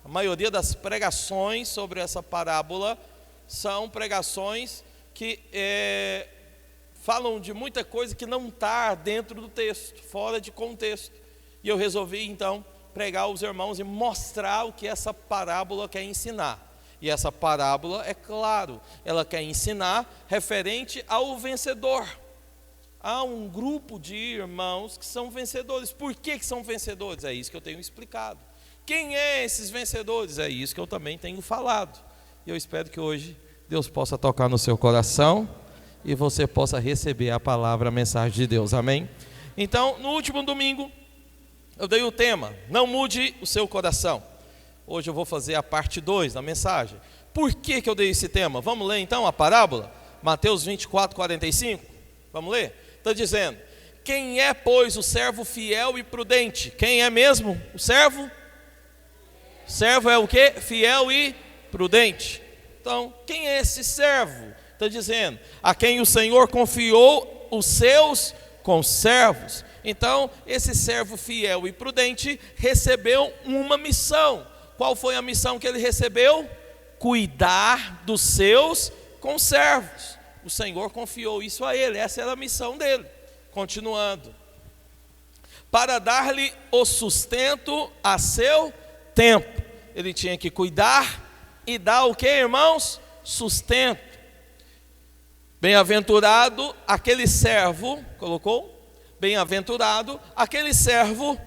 maioria das pregações sobre essa parábola são pregações que falam de muita coisa que não está dentro do texto, fora de contexto. E eu resolvi então pregar aos irmãos e mostrar o que essa parábola quer ensinar. E essa parábola, é claro, ela quer ensinar referente ao vencedor. Há um grupo de irmãos que são vencedores. Por que são vencedores? É isso que eu tenho explicado. Quem é esses vencedores? É isso que eu também tenho falado. E eu espero que hoje Deus possa tocar no seu coração e você possa receber a palavra, a mensagem de Deus. Amém? Então, no último domingo, eu dei o tema: não mude o seu coração. Hoje eu vou fazer a parte 2 da mensagem. Por que eu dei esse tema? Vamos ler então a parábola? Mateus 24, 45. Vamos ler? Está dizendo: quem é, pois, o servo fiel e prudente? Quem é mesmo o servo? Servo é o quê? Fiel e prudente. Então, quem é esse servo? Está dizendo: a quem o Senhor confiou os seus conservos. Então, esse servo fiel e prudente recebeu uma missão. Qual foi a missão que ele recebeu? Cuidar dos seus conservos. O Senhor confiou isso a ele, essa era a missão dele. Continuando: para dar-lhe o sustento a seu tempo. Ele tinha que cuidar e dar o que, irmãos? Sustento. Bem-aventurado aquele servo, colocou? Bem-aventurado aquele servo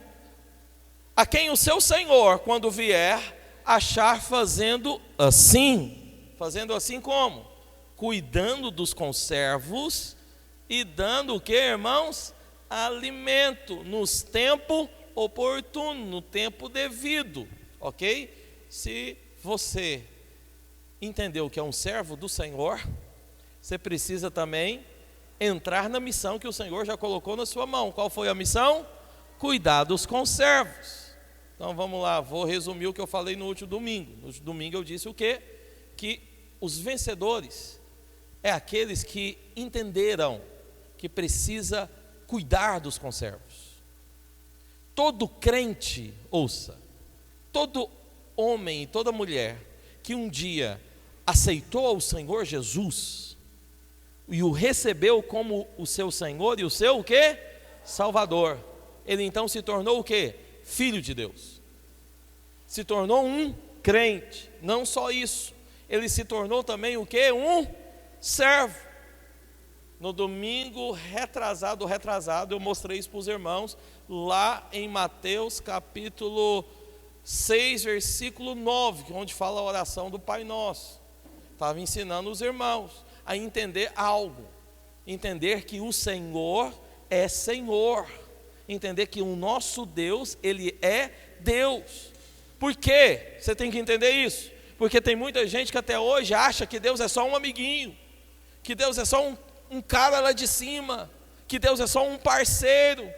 a quem o seu Senhor, quando vier, achar fazendo assim. Fazendo assim como? Cuidando dos conservos e dando o que, irmãos? Alimento, nos tempo oportuno, no tempo devido, ok? Se você entendeu que é um servo do Senhor, você precisa também entrar na missão que o Senhor já colocou na sua mão. Qual foi a missão? Cuidar dos conservos. Então vamos lá, vou resumir o que eu falei no último domingo. No domingo eu disse o quê? Que os vencedores é aqueles que entenderam que precisa cuidar dos conservos. Todo crente, ouça, todo homem e toda mulher que um dia aceitou o Senhor Jesus e o recebeu como o seu Senhor e o seu o quê? Salvador. Ele então se tornou o quê? Filho de Deus. Se tornou um crente. Não só isso, ele se tornou também o quê? Um servo. No domingo retrasado, eu mostrei isso para os irmãos, lá em Mateus capítulo 6, versículo 9, onde fala a oração do Pai Nosso. Estava ensinando os irmãos a entender algo, entender que o Senhor é Senhor, entender que o nosso Deus, Ele é Deus. Por quê? Você tem que entender isso, porque tem muita gente que até hoje acha que Deus é só um amiguinho, que Deus é só um cara lá de cima, que Deus é só um parceiro,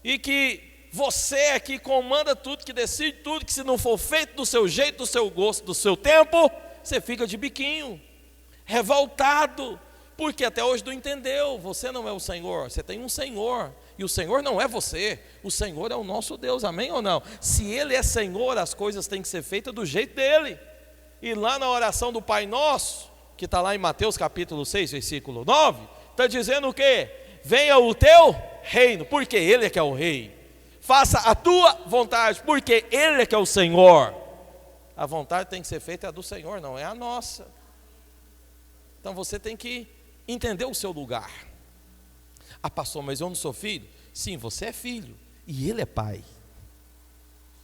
e que você é que comanda tudo, que decide tudo, que se não for feito do seu jeito, do seu gosto, do seu tempo, você fica de biquinho, revoltado, porque até hoje não entendeu. Você não é o Senhor, você tem um Senhor, e o Senhor não é você, o Senhor é o nosso Deus, amém ou não? Se Ele é Senhor, as coisas têm que ser feitas do jeito dEle. E lá na oração do Pai Nosso, que está lá em Mateus capítulo 6, versículo 9, está dizendo o quê? Venha o teu reino, porque Ele é que é o rei. Faça a tua vontade, porque Ele é que é o Senhor. A vontade tem que ser feita, é a do Senhor, não é a nossa. Então você tem que entender o seu lugar. Ah, pastor, mas eu não sou filho? Sim, você é filho, e Ele é pai.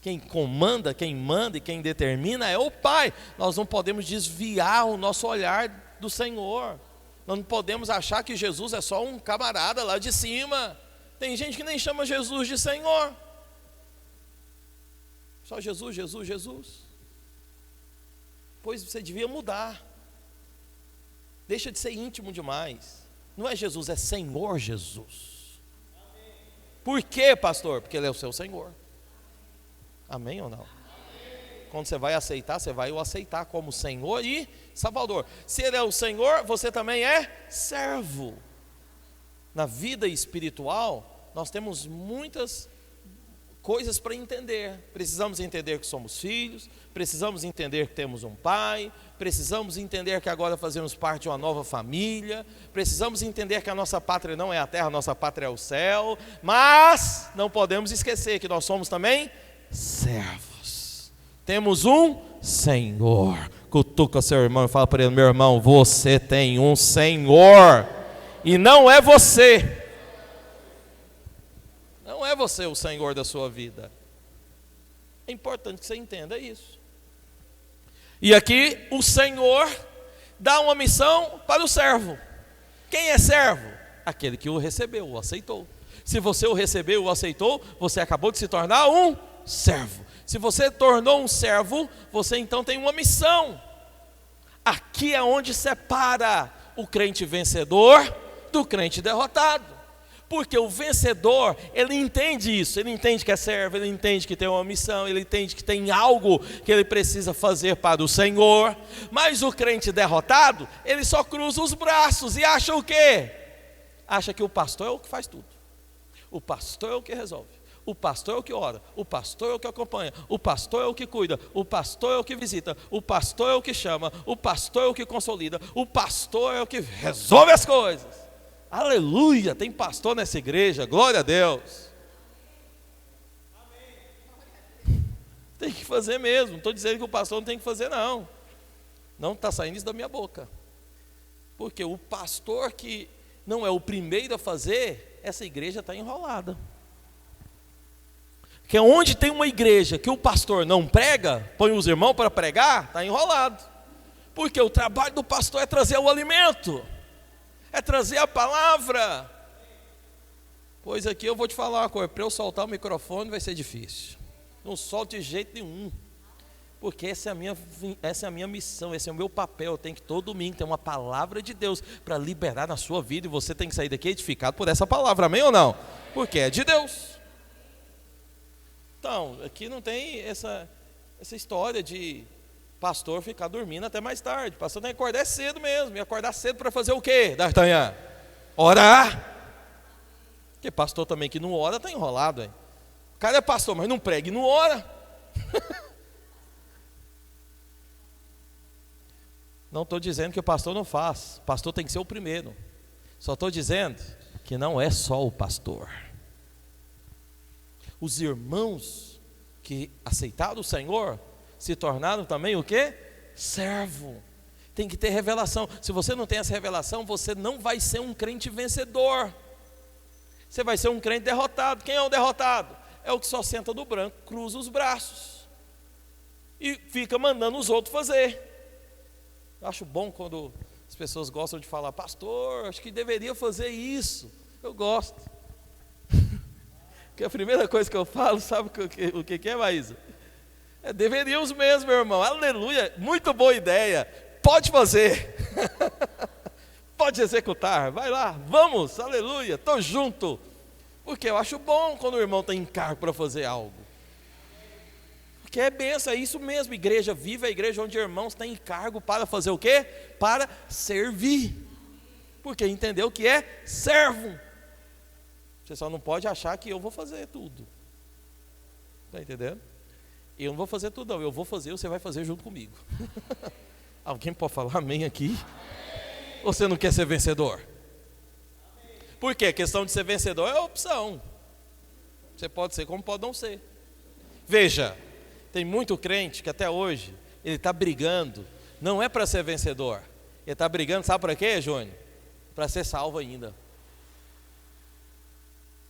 Quem comanda, quem manda e quem determina é o Pai. Nós não podemos desviar o nosso olhar do Senhor. Nós não podemos achar que Jesus é só um camarada lá de cima. Tem gente que nem chama Jesus de Senhor. Só Jesus, Jesus, Jesus. Pois você devia mudar. Deixa de ser íntimo demais. Não é Jesus, é Senhor Jesus. Por quê, pastor? Porque Ele é o seu Senhor. Amém ou não? Amém. Quando você vai aceitar, você vai o aceitar como Senhor e Salvador. Se Ele é o Senhor, você também é servo. Na vida espiritual, nós temos muitas coisas para entender. Precisamos entender que somos filhos, precisamos entender que temos um pai, precisamos entender que agora fazemos parte de uma nova família, precisamos entender que a nossa pátria não é a terra, a nossa pátria é o céu, mas não podemos esquecer que nós somos também servos. Temos um Senhor. Cutuca seu irmão e fala para ele: meu irmão, você tem um Senhor, e não é você. Não é você o Senhor da sua vida. É importante que você entenda isso. E aqui o Senhor dá uma missão para o servo. Quem é servo? Aquele que o recebeu, o aceitou. Se você o recebeu, o aceitou, você acabou de se tornar um servo. Se você tornou um servo, você então tem uma missão. Aqui é onde separa o crente vencedor do crente derrotado. Porque o vencedor, ele entende isso, ele entende que é servo, ele entende que tem uma missão, ele entende que tem algo que ele precisa fazer para o Senhor. Mas o crente derrotado, ele só cruza os braços e acha o quê? Acha que o pastor é o que faz tudo. O pastor é o que resolve. O pastor é o que ora, o pastor é o que acompanha, o pastor é o que cuida, o pastor é o que visita, o pastor é o que chama, o pastor é o que consolida, o pastor é o que resolve as coisas. Aleluia, tem pastor nessa igreja, glória a Deus. Tem que fazer mesmo, não estou dizendo que o pastor não tem que fazer não. Não está saindo isso da minha boca. Porque o pastor que não é o primeiro a fazer, essa igreja está enrolada. Porque onde tem uma igreja que o pastor não prega, põe os irmãos para pregar, está enrolado. Porque o trabalho do pastor é trazer o alimento, é trazer a palavra. Pois aqui eu vou te falar uma coisa, para eu soltar o microfone vai ser difícil. Não solto de jeito nenhum. Porque essa é a minha missão, esse é o meu papel. Eu tenho que todo domingo ter uma palavra de Deus para liberar na sua vida. E você tem que sair daqui edificado por essa palavra, amém ou não? Porque é de Deus. Então, aqui não tem essa história de pastor ficar dormindo até mais tarde. Pastor tem que acordar cedo mesmo. E acordar cedo para fazer o quê, D'Artagnan? Orar. Porque pastor também que não ora está enrolado. Hein? O cara é pastor, mas não prega e não ora. Não estou dizendo que o pastor não faz. O pastor tem que ser o primeiro. Só estou dizendo que não é só o pastor. Os irmãos que aceitaram o Senhor se tornaram também o quê? Servo. Tem que ter revelação. Se você não tem essa revelação, você não vai ser um crente vencedor. Você vai ser um crente derrotado. Quem é o derrotado? É o que só senta no branco, cruza os braços e fica mandando os outros fazer. Eu acho bom quando as pessoas gostam de falar: pastor, acho que deveria fazer isso. Eu gosto. Porque a primeira coisa que eu falo, sabe o que é, Maísa? Deveríamos mesmo, meu irmão. Aleluia, muito boa ideia. Pode fazer. Pode executar. Vai lá, vamos, aleluia, estou junto. Porque eu acho bom quando o irmão tem encargo para fazer algo. Porque é benção, é isso mesmo. Igreja viva é a igreja onde irmãos têm encargo para fazer o quê? Para servir. Porque entendeu que é servo. Você só não pode achar que eu vou fazer tudo. Está entendendo? Eu não vou fazer tudo não, eu vou fazer, você vai fazer junto comigo. Alguém pode falar amém aqui? Ou você não quer ser vencedor? Por quê? A questão de ser vencedor é opção. Você pode ser como pode não ser. Veja, tem muito crente que até hoje ele está brigando, não é para ser vencedor. Ele está brigando, sabe para quê, Júnior? Para ser salvo ainda.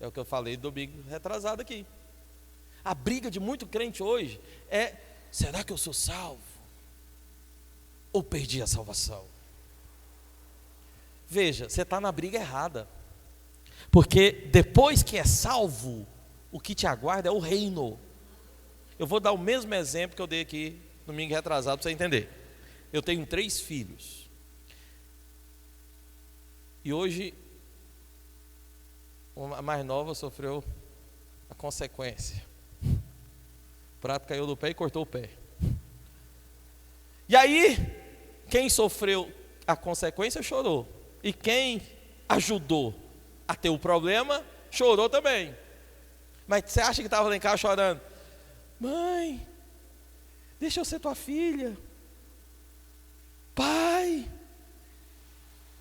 É o que eu falei domingo retrasado aqui. A briga de muito crente hoje é: será que eu sou salvo? Ou perdi a salvação? Veja, você está na briga errada. Porque depois que é salvo, o que te aguarda é o reino. Eu vou dar o mesmo exemplo que eu dei aqui domingo retrasado para você entender. Eu tenho 3 filhos. E hoje a mais nova sofreu a consequência. O prato caiu do pé e cortou o pé. E aí, quem sofreu a consequência chorou. E quem ajudou a ter o problema, chorou também. Mas você acha que estava lá em casa chorando? Mãe, deixa eu ser tua filha. Pai,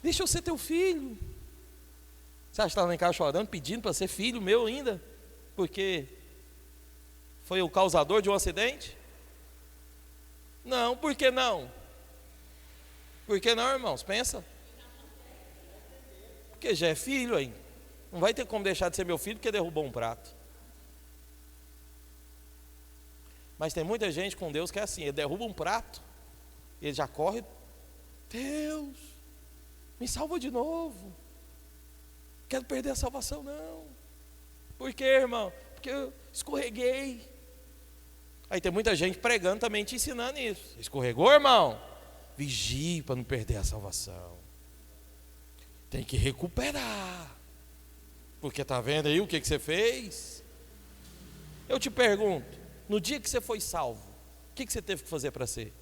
deixa eu ser teu filho. Você acha que estava lá em casa chorando, pedindo para ser filho meu ainda? Porque foi o causador de um acidente? Não, por que não? Por que não, irmãos? Pensa. Porque já é filho ainda. Não vai ter como deixar de ser meu filho porque derrubou um prato. Mas tem muita gente com Deus que é assim, ele derruba um prato, ele já corre, Deus, me salva de novo. Quero perder a salvação, não. Por quê, irmão? Porque eu escorreguei. Aí tem muita gente pregando também, te ensinando isso. Escorregou, irmão? Vigie para não perder a salvação. Tem que recuperar. Porque está vendo aí o que você fez? Eu te pergunto, no dia que você foi salvo, o que você teve que fazer para ser?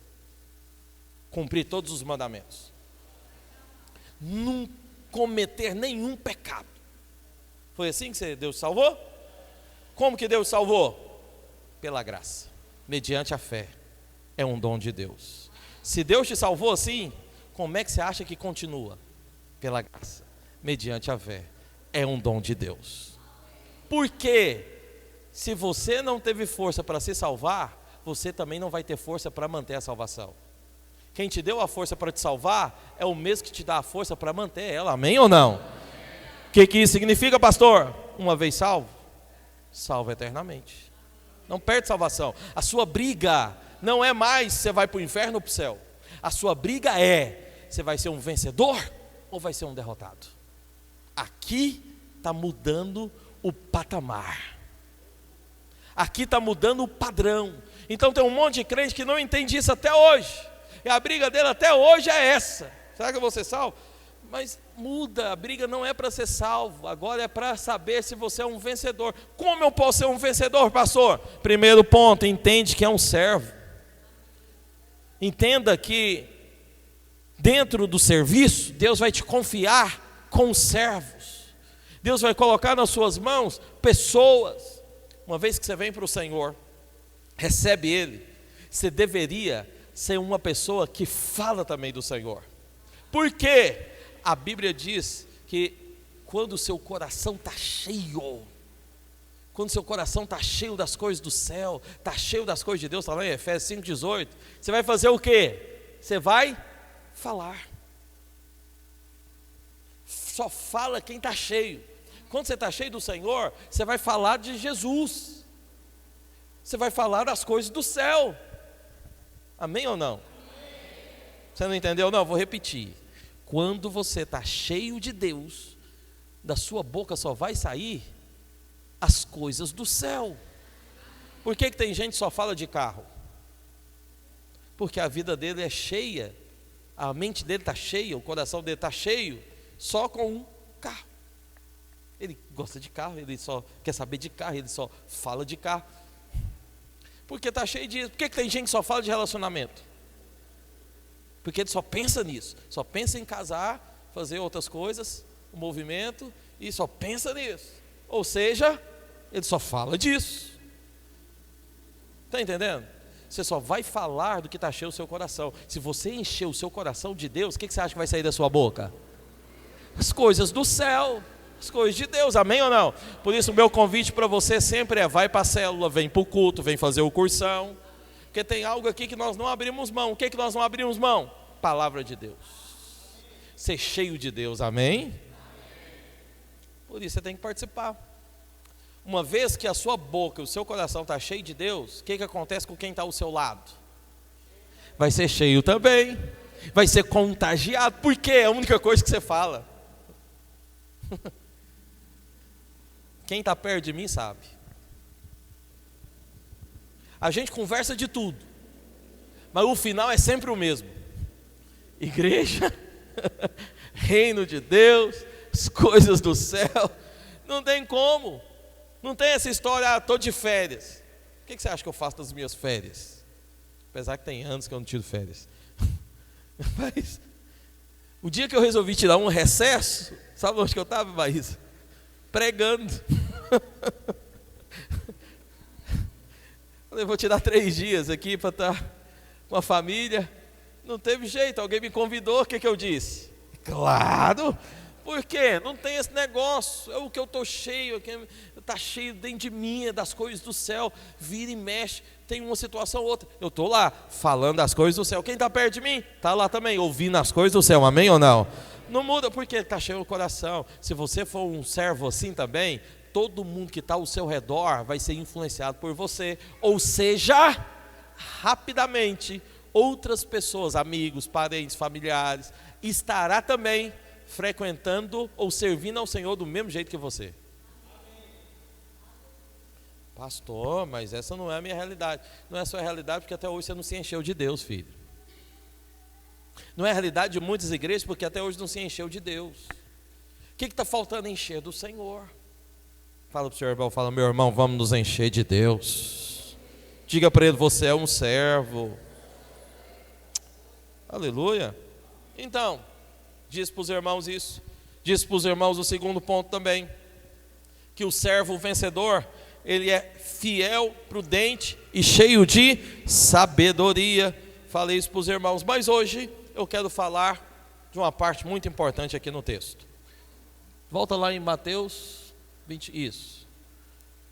Cumprir todos os mandamentos. Não cometer nenhum pecado. Foi assim que Deus salvou? Como que Deus salvou? Pela graça, mediante a fé. É um dom de Deus. Se Deus te salvou assim, como é que você acha que continua? Pela graça, mediante a fé. É um dom de Deus. Porque se você não teve força para se salvar, você também não vai ter força para manter a salvação. Quem te deu a força para te salvar é o mesmo que te dá a força para manter ela, amém ou não? O que isso significa, pastor? Uma vez salvo, salvo eternamente. Não perde salvação. A sua briga não é mais se você vai para o inferno ou para o céu. A sua briga é, você vai ser um vencedor ou vai ser um derrotado? Aqui está mudando o patamar. Aqui está mudando o padrão. Então tem um monte de crente que não entende isso até hoje. E a briga dele até hoje é essa. Será que eu vou ser salvo? Mas muda, a briga não é para ser salvo. Agora é para saber se você é um vencedor. Como eu posso ser um vencedor, pastor? Primeiro ponto, entende que é um servo. Entenda que dentro do serviço, Deus vai te confiar com os servos. Deus vai colocar nas suas mãos pessoas. Uma vez que você vem para o Senhor, recebe Ele, você deveria ser uma pessoa que fala também do Senhor. Por quê? A Bíblia diz que quando o seu coração está cheio, quando seu coração está cheio das coisas do céu, está cheio das coisas de Deus, está lá em Efésios 5,18, você vai fazer o quê? Você vai falar. Só fala quem está cheio. Quando você está cheio do Senhor, você vai falar de Jesus. Você vai falar das coisas do céu. Amém ou não? Você não entendeu? Não, vou repetir. Quando você está cheio de Deus, da sua boca só vai sair as coisas do céu. Por que tem gente que só fala de carro? Porque a vida dele é cheia, a mente dele está cheia, o coração dele está cheio, só com um carro. Ele gosta de carro, ele só quer saber de carro, ele só fala de carro. Porque está cheio disso. Por que tem gente que só fala de relacionamento? Porque ele só pensa nisso, só pensa em casar, fazer outras coisas, o movimento, e só pensa nisso. Ou seja, ele só fala disso. Está entendendo? Você só vai falar do que está cheio o seu coração. Se você encher o seu coração de Deus, o que você acha que vai sair da sua boca? As coisas do céu, as coisas de Deus, amém ou não? Por isso o meu convite para você sempre é: vai para a célula, vem para o culto, vem fazer o cursão. Porque tem algo aqui que nós não abrimos mão. O que nós não abrimos mão? Palavra de Deus. Ser cheio de Deus, amém? Por isso você tem que participar. Uma vez que a sua boca, o seu coração está cheio de Deus, o que acontece com quem está ao seu lado? Vai ser cheio também. Vai ser contagiado. Por quê? É a única coisa que você fala. Quem está perto de mim sabe. A gente conversa de tudo, mas o final é sempre o mesmo. Igreja, reino de Deus, as coisas do céu. Não tem como. Não tem essa história, estou de férias. O que você acha que eu faço nas minhas férias? Apesar que tem anos que eu não tiro férias. Mas o dia que eu resolvi tirar um recesso, sabe onde que eu estava, Maísa? Pregando. Falei, vou tirar 3 dias aqui para estar com a família. Não teve jeito, alguém me convidou, o que eu disse? Claro, por quê? Não tem esse negócio, é o que eu estou cheio, está cheio dentro de mim, é das coisas do céu, vira e mexe, tem uma situação ou outra. Eu estou lá, falando das coisas do céu. Quem está perto de mim? Está lá também, ouvindo as coisas do céu, amém ou não? Não muda, porque está cheio o coração. Se você for um servo assim também, todo mundo que está ao seu redor vai ser influenciado por você. Ou seja, rapidamente, outras pessoas, amigos, parentes, familiares, estará também frequentando ou servindo ao Senhor do mesmo jeito que você. Pastor, mas essa não é a minha realidade. Não é a sua realidade porque até hoje você não se encheu de Deus, filho. Não é a realidade de muitas igrejas porque até hoje não se encheu de Deus. O que está faltando? Encher do Senhor. Fala para o seu irmão, fala, meu irmão, vamos nos encher de Deus. Diga para ele, você é um servo. Aleluia. Então, diz para os irmãos isso. Diz para os irmãos o segundo ponto também, que o servo vencedor, ele é fiel, prudente e cheio de sabedoria. Falei isso para os irmãos, mas hoje eu quero falar de uma parte muito importante aqui no texto. Volta lá em Mateus 20, isso.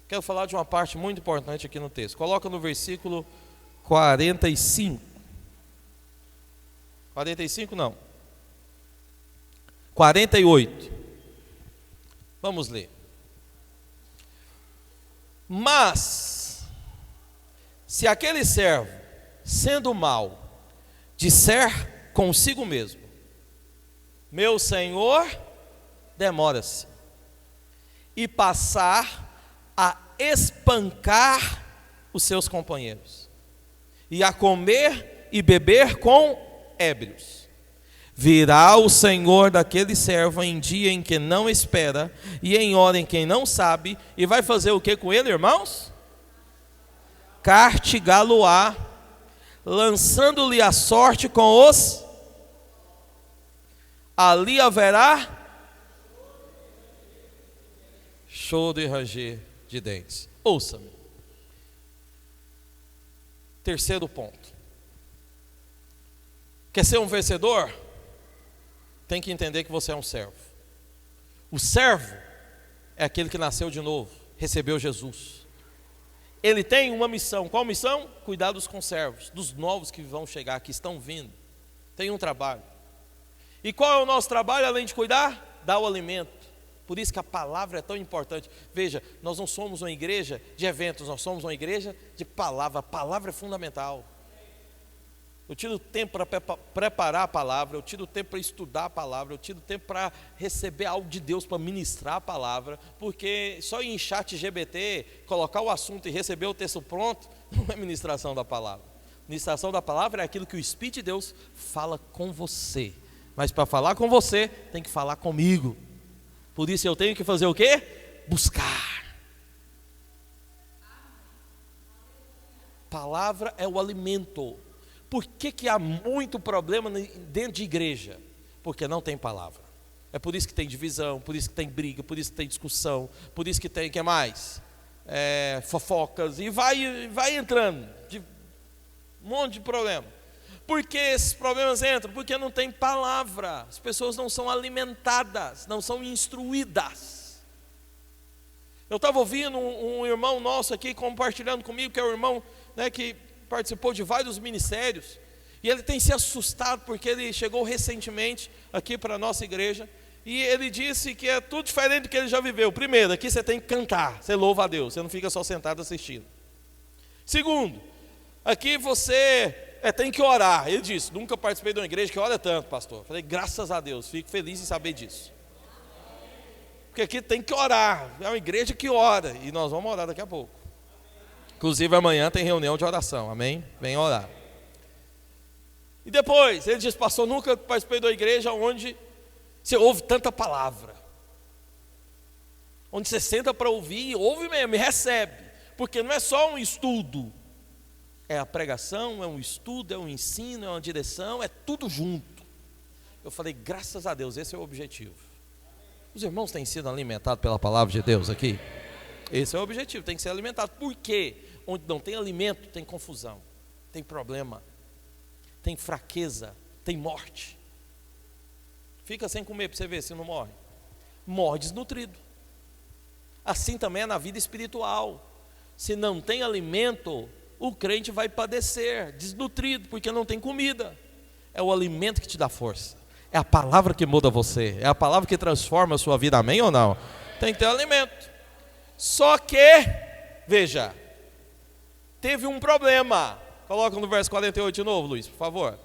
Quero falar de uma parte muito importante aqui no texto. Coloca no versículo 45. 45 não. 48. Vamos ler. Mas, se aquele servo, sendo mau, disser consigo mesmo, meu senhor demora-se, e passar a espancar os seus companheiros, e a comer e beber com ébrios, virá o Senhor daquele servo em dia em que não espera, e em hora em que não sabe, e vai fazer o que com ele, irmãos? Castigá-lo-á, lançando-lhe a sorte com os... Ali haverá choro e ranger de dentes. Ouça-me. Terceiro ponto. Quer ser um vencedor? Tem que entender que você é um servo. O servo é aquele que nasceu de novo, recebeu Jesus. Ele tem uma missão. Qual missão? Cuidar dos conservos, dos novos que vão chegar, que estão vindo. Tem um trabalho. E qual é o nosso trabalho, além de cuidar? Dar o alimento. Por isso que a palavra é tão importante. Veja, nós não somos uma igreja de eventos, nós somos uma igreja de palavra. A palavra é fundamental. Eu tiro tempo para preparar a palavra, eu tiro tempo para estudar a palavra, eu tiro tempo para receber algo de Deus, para ministrar a palavra, porque só em chat GBT, colocar o assunto e receber o texto pronto, não é ministração da palavra. Ministração da palavra é aquilo que o Espírito de Deus fala com você. Mas para falar com você, tem que falar comigo. Por isso eu tenho que fazer o quê? Buscar. Palavra é o alimento. Por que há muito problema dentro de igreja? Porque não tem palavra. É por isso que tem divisão, por isso que tem briga, por isso que tem discussão, por isso que tem, o que mais? Fofocas, e vai entrando, um monte de problema. Por que esses problemas entram? Porque não tem palavra, as pessoas não são alimentadas, não são instruídas. Eu estava ouvindo um irmão nosso aqui compartilhando comigo, que é um irmão, né, que participou de vários ministérios, e ele tem se assustado porque ele chegou recentemente aqui para a nossa igreja, e ele disse que é tudo diferente do que ele já viveu. Primeiro, aqui você tem que cantar, você louva a Deus, você não fica só sentado assistindo. Segundo, aqui você tem que orar. Ele disse, nunca participei de uma igreja que ora tanto, pastor. Falei, graças a Deus, fico feliz em saber disso. Porque aqui tem que orar, é uma igreja que ora, e nós vamos orar daqui a pouco. Inclusive amanhã tem reunião de oração, amém? Venha orar. E depois, ele disse, pastor, nunca participei de uma igreja onde você ouve tanta palavra. Onde você senta para ouvir, ouve mesmo, e recebe. Porque não é só um estudo. É a pregação, é um estudo, é um ensino, é uma direção, é tudo junto. Eu falei, graças a Deus, esse é o objetivo. Os irmãos têm sido alimentados pela palavra de Deus aqui? Esse é o objetivo, tem que ser alimentado. Por quê? Onde não tem alimento, tem confusão, tem problema, tem fraqueza, tem morte. Fica sem comer para você ver se não morre. Morre desnutrido. Assim também é na vida espiritual. Se não tem alimento, o crente vai padecer, desnutrido, porque não tem comida. É o alimento que te dá força. É a palavra que muda você. É a palavra que transforma a sua vida, amém ou não? Tem que ter alimento. Só que, veja, teve um problema. Coloca no verso 48 de novo, Luiz, por favor.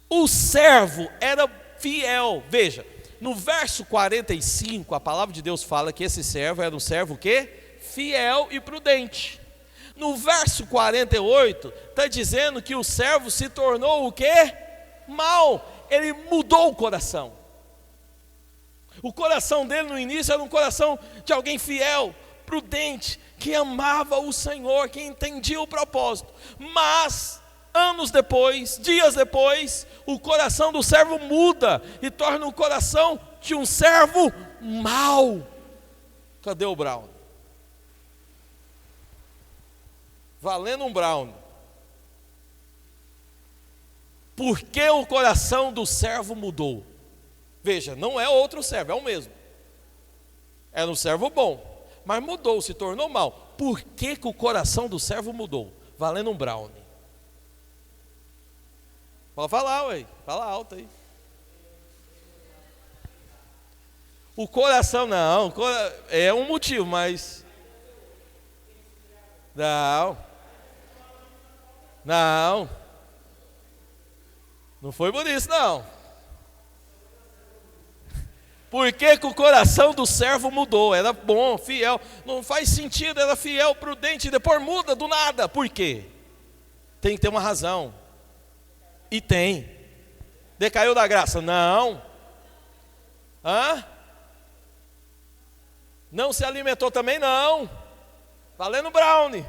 O servo era fiel. Veja, no verso 45, a palavra de Deus fala que esse servo era um servo o quê? Fiel e prudente. No verso 48, está dizendo que o servo se tornou o quê? Mal. Ele mudou o coração. O coração dele no início era um coração de alguém fiel, prudente, que amava o Senhor, que entendia o propósito. Mas, anos depois, dias depois, o coração do servo muda e torna o coração de um servo mau. Cadê o Brown? Valendo um Brown. Por que o coração do servo mudou? Veja, não é outro servo, é o mesmo. Era um servo bom, mas mudou, se tornou mal. Por que o coração do servo mudou? Valendo um Brown. Pode falar, ué, fala alto aí. O coração, não, é um motivo, mas... Não foi por isso, não. Por que o coração do servo mudou? Era bom, fiel, não faz sentido, era fiel, prudente, e depois muda do nada. Por quê? Tem que ter uma razão. E tem. Decaiu da graça? Não. Não se alimentou também? Não. Valendo brownie.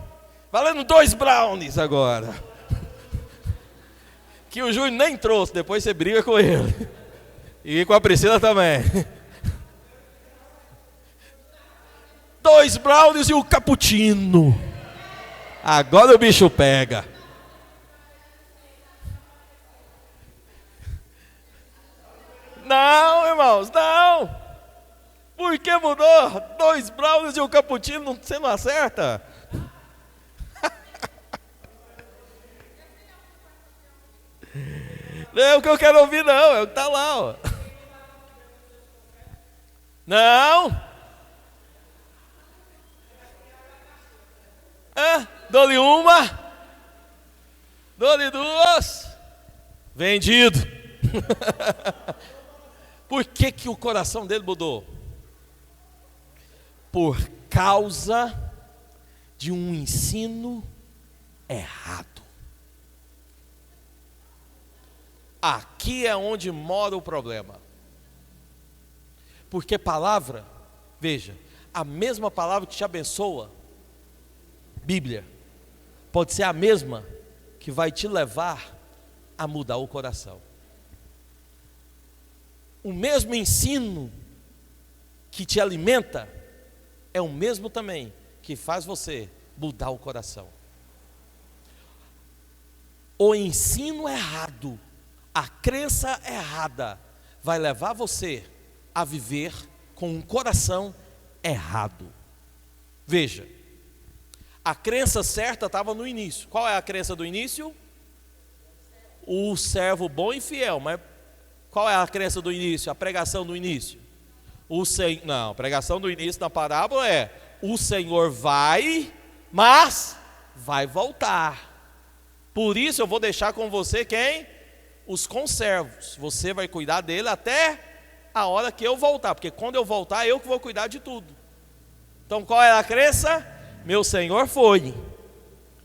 Valendo 2 brownies agora. Que o Júnior nem trouxe, depois você briga com ele. E com a Priscila também. 2 brownies e o cappuccino. Agora o bicho pega. Não, irmãos, não. Por que mudou? 2 brownies e o cappuccino, você não acerta? Não é o que eu quero ouvir, não, é o que está lá, ó. Não. Dou-lhe uma. Dou-lhe 2. Vendido. Por que o coração dele mudou? Por causa de um ensino errado. Aqui é onde mora o problema. Porque palavra, veja, a mesma palavra que te abençoa, Bíblia, pode ser a mesma que vai te levar a mudar o coração. O mesmo ensino que te alimenta é o mesmo também que faz você mudar o coração. O ensino errado, a crença errada vai levar você a viver com um coração errado. Veja, a crença certa estava no início. Qual é a crença do início? O servo bom e fiel. Mas qual é a crença do início? A pregação do início? Não, a pregação do início da parábola é: o Senhor vai, mas vai voltar. Por isso eu vou deixar com você quem? Os conservos. Você vai cuidar dele até a hora que eu voltar, porque quando eu voltar, eu que vou cuidar de tudo. Então qual é a crença? Meu Senhor foi,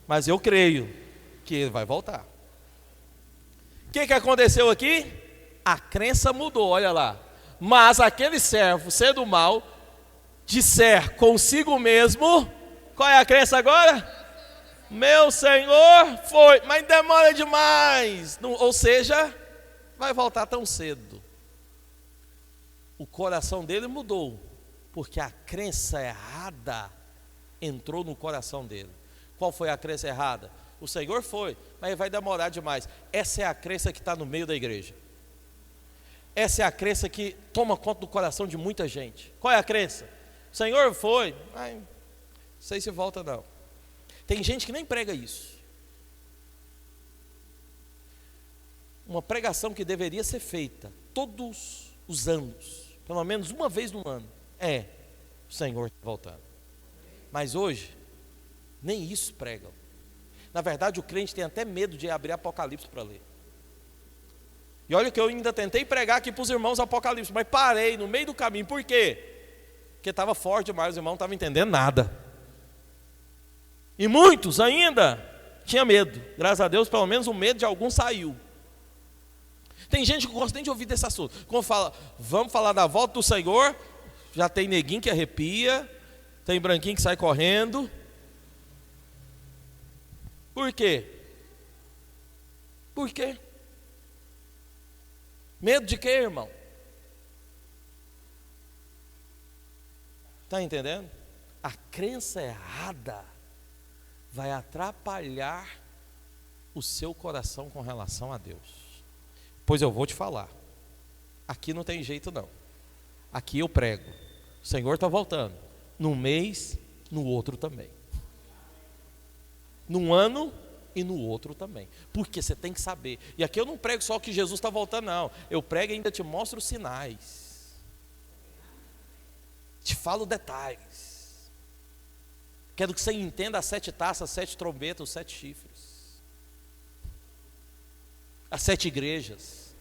mas eu creio que ele vai voltar. O que aconteceu aqui? A crença mudou, olha lá. Mas aquele servo, sendo mal, disser consigo mesmo, qual é a crença agora? Meu Senhor foi, mas demora demais. Ou seja, vai voltar tão cedo. O coração dele mudou, Porque a crença errada entrou no coração dele. Qual foi a crença errada? O Senhor foi, mas vai demorar demais. Essa é a crença que está no meio da igreja. Essa é a crença que toma conta do coração de muita gente. Qual é a crença? O Senhor foi, mas não sei se volta não. Tem gente que nem prega isso. Uma pregação que deveria ser feita todos os anos, pelo menos uma vez no ano, o Senhor está voltando. Mas hoje, nem isso pregam. Na verdade, o crente tem até medo de abrir Apocalipse para ler. E olha que eu ainda tentei pregar aqui para os irmãos Apocalipse, mas parei no meio do caminho. Por quê? Porque estava forte demais, os irmãos não estavam entendendo nada. E muitos ainda tinham medo. Graças a Deus, pelo menos o medo de alguns saiu. Tem gente que gosta nem de ouvir desse assunto. Quando fala, vamos falar da volta do Senhor, já tem neguinho que arrepia, tem branquinho que sai correndo. Por quê? Por quê? Medo de quê, irmão? Está entendendo? A crença errada vai atrapalhar o seu coração com relação a Deus. Pois eu vou te falar. Aqui não tem jeito não. Aqui eu prego. O Senhor está voltando. Num mês, no outro também. Num ano e no outro também. Porque você tem que saber. E aqui eu não prego só que Jesus está voltando, não. Eu prego e ainda te mostro os sinais. Te falo detalhes. Quero que você entenda as 7 taças, 7 trombetas, os 7 chifres. As 7 igrejas.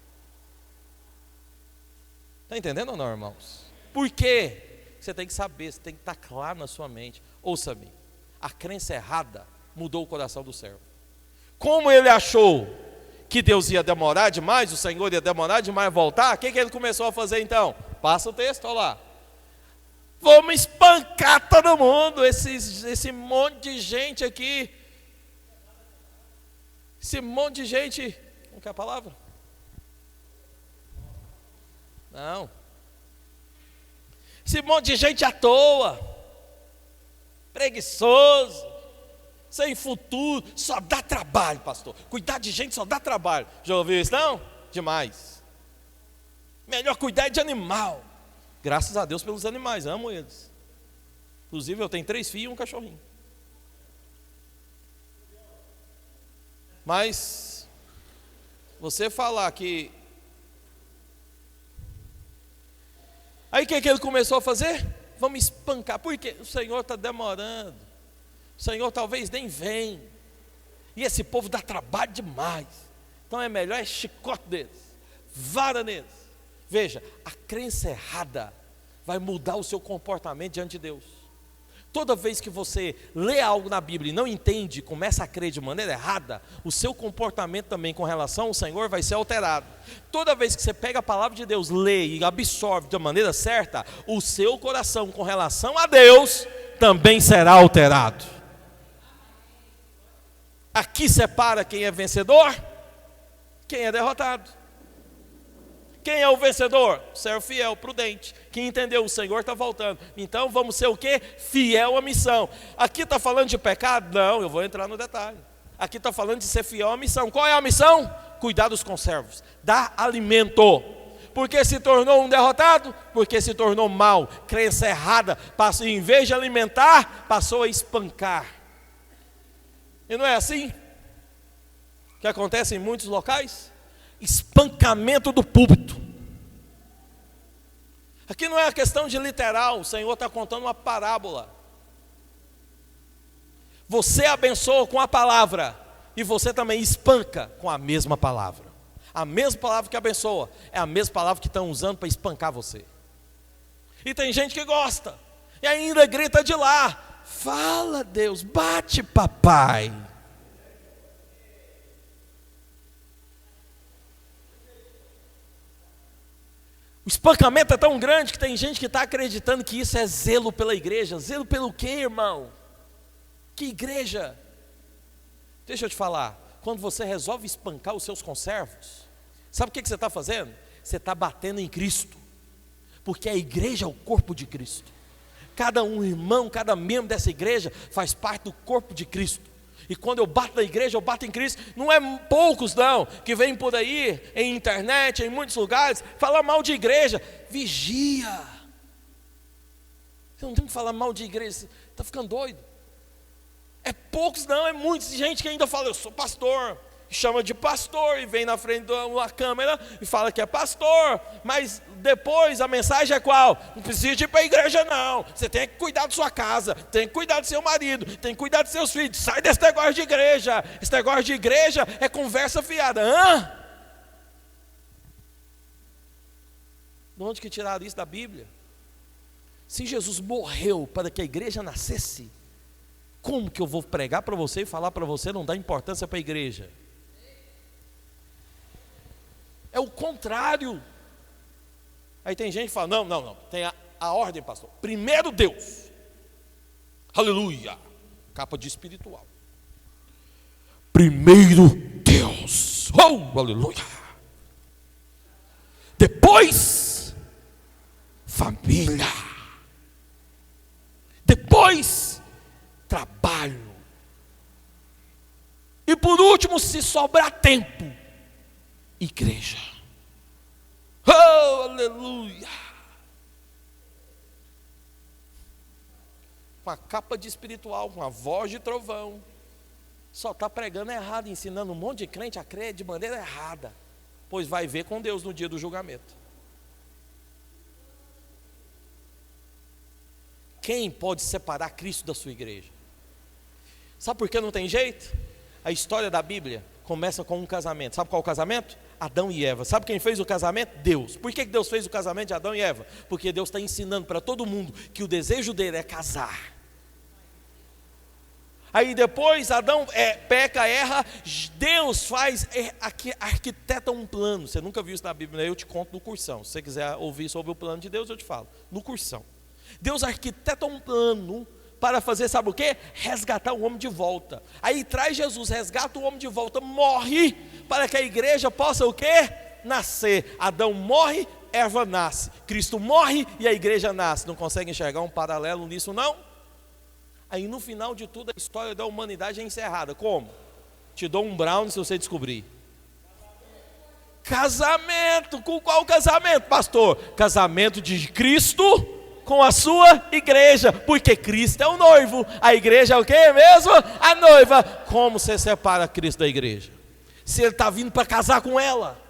Está entendendo ou não, irmãos? Por quê? Você tem que saber, você tem que estar claro na sua mente. Ouça-me, a crença errada mudou o coração do servo. Como ele achou que Deus ia demorar demais, o Senhor ia demorar demais a voltar, o que ele começou a fazer então? Passa o texto, olha lá. Vamos espancar todo mundo, esse monte de gente aqui. Esse monte de gente. Como que é a palavra? Não. Esse monte de gente à toa. Preguiçoso. Sem futuro. Só dá trabalho, pastor. Cuidar de gente só dá trabalho. Já ouviu isso não? Demais. Melhor cuidar de animal. Graças a Deus pelos animais, amo eles. Inclusive eu tenho 3 filhos e um cachorrinho. Mas você falar que... Aí o que ele começou a fazer? Vamos espancar. Por quê? O Senhor está demorando. O Senhor talvez nem vem. E esse povo dá trabalho demais. Então é melhor chicote deles, vara neles. Veja, a crença errada vai mudar o seu comportamento diante de Deus. Toda vez que você lê algo na Bíblia e não entende, começa a crer de maneira errada, o seu comportamento também com relação ao Senhor vai ser alterado. Toda vez que você pega a palavra de Deus, lê e absorve da maneira certa, o seu coração com relação a Deus também será alterado. Aqui separa quem é vencedor, quem é derrotado. Quem é o vencedor? O servo fiel, prudente, que entendeu, o Senhor está voltando. Então vamos ser o quê? Fiel à missão. Aqui está falando de pecado? Não, eu vou entrar no detalhe. Aqui está falando de ser fiel à missão. Qual é a missão? Cuidar dos conservos, dar alimento. Porque se tornou um derrotado? Porque se tornou mal, crença errada, passou, em vez de alimentar, passou a espancar. E não é assim que acontece em muitos locais? Espancamento do púlpito. Aqui não é a questão de literal, o Senhor está contando uma parábola. Você abençoa com a palavra e você também espanca com a mesma palavra. A mesma palavra que abençoa é a mesma palavra que estão usando para espancar você. E tem gente que gosta e ainda grita de lá: fala Deus, bate papai. O espancamento é tão grande que tem gente que está acreditando que isso é zelo pela igreja. Zelo pelo quê, irmão? Que igreja? Deixa eu te falar, quando você resolve espancar os seus conservos, sabe o que você está fazendo? Você está batendo em Cristo, porque a igreja é o corpo de Cristo. Cada um irmão, cada membro dessa igreja faz parte do corpo de Cristo. E quando eu bato na igreja, eu bato em Cristo. Não é poucos não, que vêm por aí, em internet, em muitos lugares, falar mal de igreja. Vigia. Você não tem que falar mal de igreja, você está ficando doido. É poucos não, é muitos. Gente que ainda fala, eu sou pastor. Chama de pastor e vem na frente de uma câmera e fala que é pastor, mas depois a mensagem é qual? Não precisa ir para a igreja não, você tem que cuidar da sua casa, tem que cuidar do seu marido, tem que cuidar dos seus filhos, sai desse negócio de igreja. Esse negócio de igreja é conversa fiada. De onde que tiraram isso da Bíblia? Se Jesus morreu para que a igreja nascesse, como que eu vou pregar para você e falar para você não dar importância para a igreja? É o contrário. Aí tem gente que fala, não, tem a ordem, pastor. Primeiro Deus. Aleluia. Capa de espiritual. Primeiro Deus. Oh, aleluia. Depois, família. Depois, trabalho. E por último, se sobrar tempo, igreja. Oh, aleluia. Com a capa de espiritual, com a voz de trovão, só está pregando errado, ensinando um monte de crente a crer de maneira errada, pois vai ver com Deus no dia do julgamento. Quem pode separar Cristo da sua igreja? Sabe por que não tem jeito? A história da Bíblia começa com um casamento. Sabe qual é o casamento? Adão e Eva. Sabe quem fez o casamento? Deus. Por que Deus fez o casamento de Adão e Eva? Porque Deus está ensinando para todo mundo que o desejo dele é casar. Aí depois Adão peca, erra, Deus arquiteta um plano. Você nunca viu isso na Bíblia, eu te conto no cursão. Se você quiser ouvir sobre o plano de Deus, eu te falo. No cursão. Deus arquiteta um plano para fazer, sabe o quê? Resgatar o homem de volta. Aí traz Jesus, resgata o homem de volta, morre, para que a igreja possa o quê? Nascer. Adão morre, Eva nasce. Cristo morre e a igreja nasce. Não consegue enxergar um paralelo nisso não? Aí no final de tudo a história da humanidade é encerrada. Como? Te dou um brownie se você descobrir. Casamento. Com qual casamento, pastor? Casamento de Cristo com a sua igreja, porque Cristo é o noivo, a igreja é o que mesmo? A noiva. Como você separa Cristo da igreja? Se ele está vindo para casar com ela,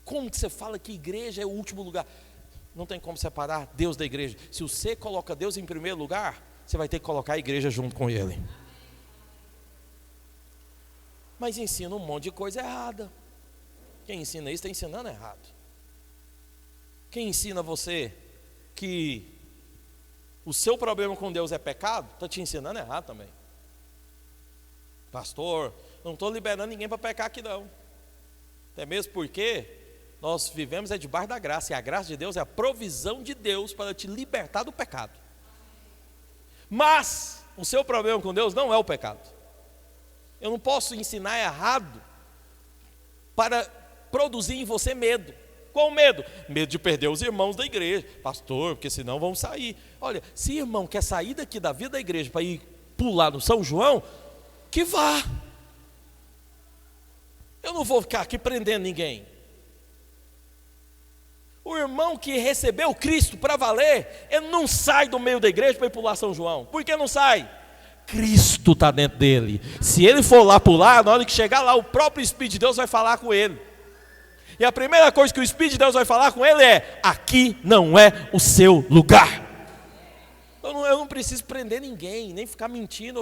como que você fala que igreja é o último lugar? Não tem como separar Deus da igreja. Se você coloca Deus em primeiro lugar, você vai ter que colocar a igreja junto com ele. Mas ensina um monte de coisa errada. Quem ensina isso está ensinando errado. Quem ensina você que o seu problema com Deus é pecado, está te ensinando errado também. Pastor, não estou liberando ninguém para pecar aqui não. Até mesmo porque nós vivemos debaixo da graça, e a graça de Deus é a provisão de Deus para te libertar do pecado. Mas o seu problema com Deus não é o pecado. Eu não posso ensinar errado para produzir em você medo. Qual medo? Medo de perder os irmãos da igreja. Pastor, porque senão vão sair. Olha, se irmão quer sair daqui da vida da igreja para ir pular no São João, que vá. Eu não vou ficar aqui prendendo ninguém. O irmão que recebeu Cristo para valer, ele não sai do meio da igreja para ir pular São João. Por que não sai? Cristo está dentro dele. Se ele for lá pular, na hora que chegar lá, o próprio Espírito de Deus vai falar com ele. E a primeira coisa que o Espírito de Deus vai falar com ele é: aqui não é o seu lugar. Eu não preciso prender ninguém, nem ficar mentindo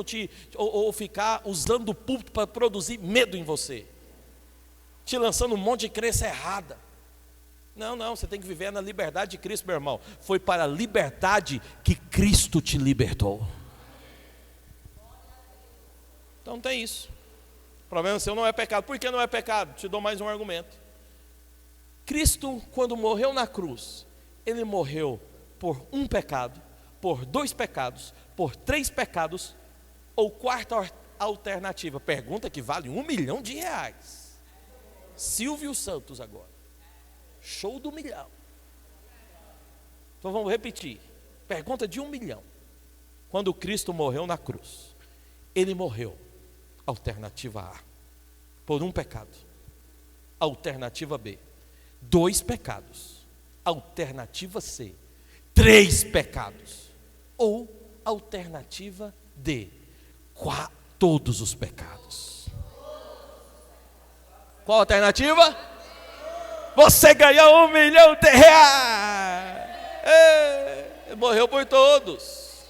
ou ficar usando o púlpito para produzir medo em você, te lançando um monte de crença errada. Não, você tem que viver na liberdade de Cristo, meu irmão. Foi para a liberdade que Cristo te libertou. Então tem isso. O problema seu não é pecado. Por que não é pecado? Te dou mais um argumento. Cristo, quando morreu na cruz, ele morreu por um pecado, por 2 pecados, por 3 pecados, ou quarta alternativa, pergunta que vale R$1 milhão. Silvio Santos agora, show do milhão. Então vamos repetir. Pergunta de 1 milhão. Quando Cristo morreu na cruz, Ele morreu, alternativa A, por um pecado. Alternativa B, 2 pecados. Alternativa C, 3 pecados. Ou alternativa D, todos os pecados. Qual a alternativa? Você ganhou R$1 milhão. Ele morreu por todos.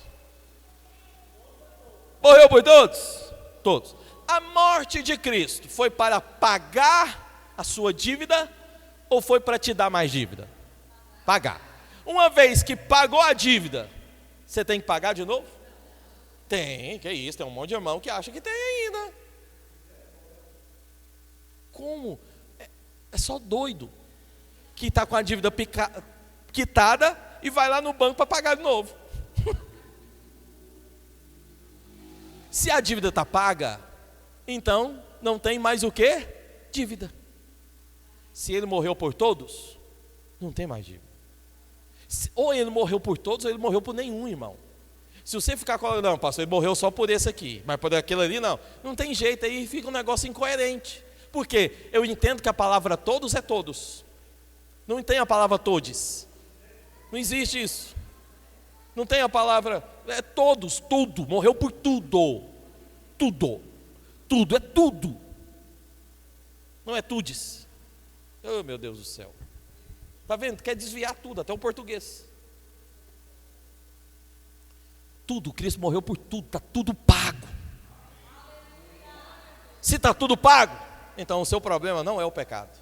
Morreu por todos? Todos. A morte de Cristo foi para pagar a sua dívida ou foi para te dar mais dívida? Pagar. Uma vez que pagou a dívida, você tem que pagar de novo? Tem, que isso, tem um monte de irmão que acha que tem ainda. Como? É só doido que está com a dívida quitada e vai lá no banco para pagar de novo. Se a dívida está paga, então não tem mais o que? Dívida. Se ele morreu por todos, não tem mais dívida. Ou ele morreu por todos, ou ele morreu por nenhum, irmão. Se você ficar com, não, pastor, ele morreu só por esse aqui, mas por aquele ali não. Não tem jeito, aí fica um negócio incoerente. Por quê? Eu entendo que a palavra todos é todos. Não tem a palavra todes. Não existe isso. Não tem a palavra, é todos, tudo, morreu por tudo. Tudo. Tudo, é tudo. Não é tudes. Oh, meu Deus do céu. Está vendo? Quer desviar tudo, até o português. Tudo, Cristo morreu por tudo, está tudo pago. Se está tudo pago, então o seu problema não é o pecado.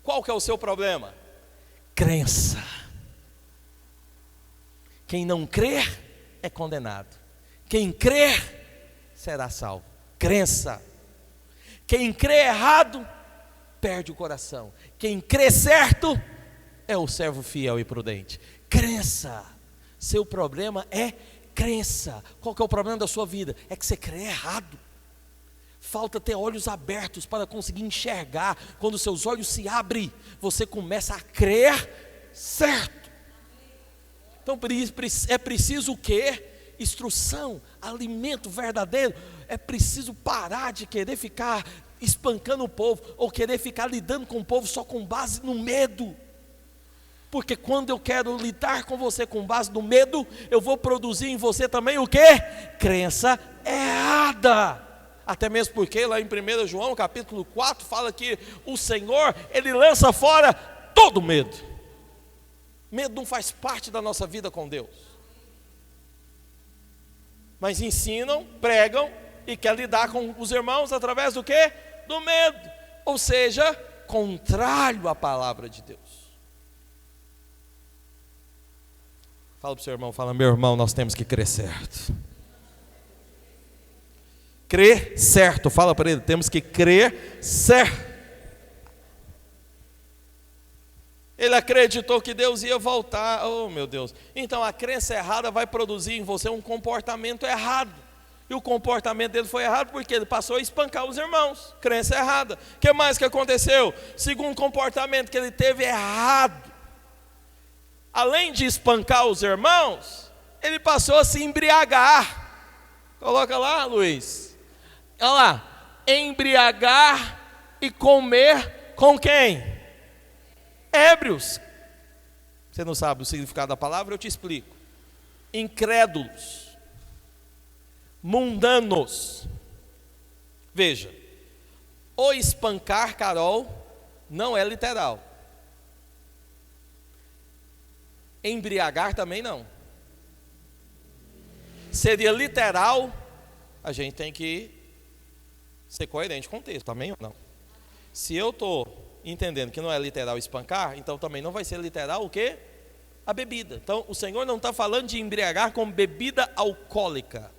Qual que é o seu problema? Crença. Quem não crer é condenado. Quem crer será salvo. Crença. Quem crê errado perde o coração. Quem crê certo é o servo fiel e prudente. Crença. Seu problema é crença. Qual que é o problema da sua vida? É que você crê errado. Falta ter olhos abertos para conseguir enxergar. Quando seus olhos se abrem, você começa a crer certo. Então é preciso o quê? Instrução, alimento verdadeiro. É preciso parar de querer ficar espancando o povo, ou querer ficar lidando com o povo só com base no medo. Porque quando eu quero lidar com você com base no medo, eu vou produzir em você também o quê? Crença errada. Até mesmo porque lá em 1 João capítulo 4 fala que o Senhor, Ele lança fora todo medo. Medo não faz parte da nossa vida com Deus. Mas ensinam, pregam e quer lidar com os irmãos através do quê? Do medo. Ou seja, contrário à palavra de Deus. Fala para o seu irmão, fala, meu irmão, nós temos que crer certo. Crer certo, fala para ele, temos que crer certo. Ele acreditou que Deus ia voltar, oh meu Deus. Então a crença errada vai produzir em você um comportamento errado. E o comportamento dele foi errado porque ele passou a espancar os irmãos. Crença errada. O que mais que aconteceu? Segundo comportamento que ele teve errado, além de espancar os irmãos, ele passou a se embriagar. Coloca lá, Luiz. Olha lá. Embriagar e comer com quem? Ébrios. Você não sabe o significado da palavra? Eu te explico. Incrédulos. Mundanos. Veja. O espancar, Carol, não é literal. Embriagar também não. Seria literal, a gente tem que ser coerente com o texto, também ou não? Se eu estou entendendo que não é literal espancar, então também não vai ser literal o quê? A bebida. Então o Senhor não está falando de embriagar com bebida alcoólica,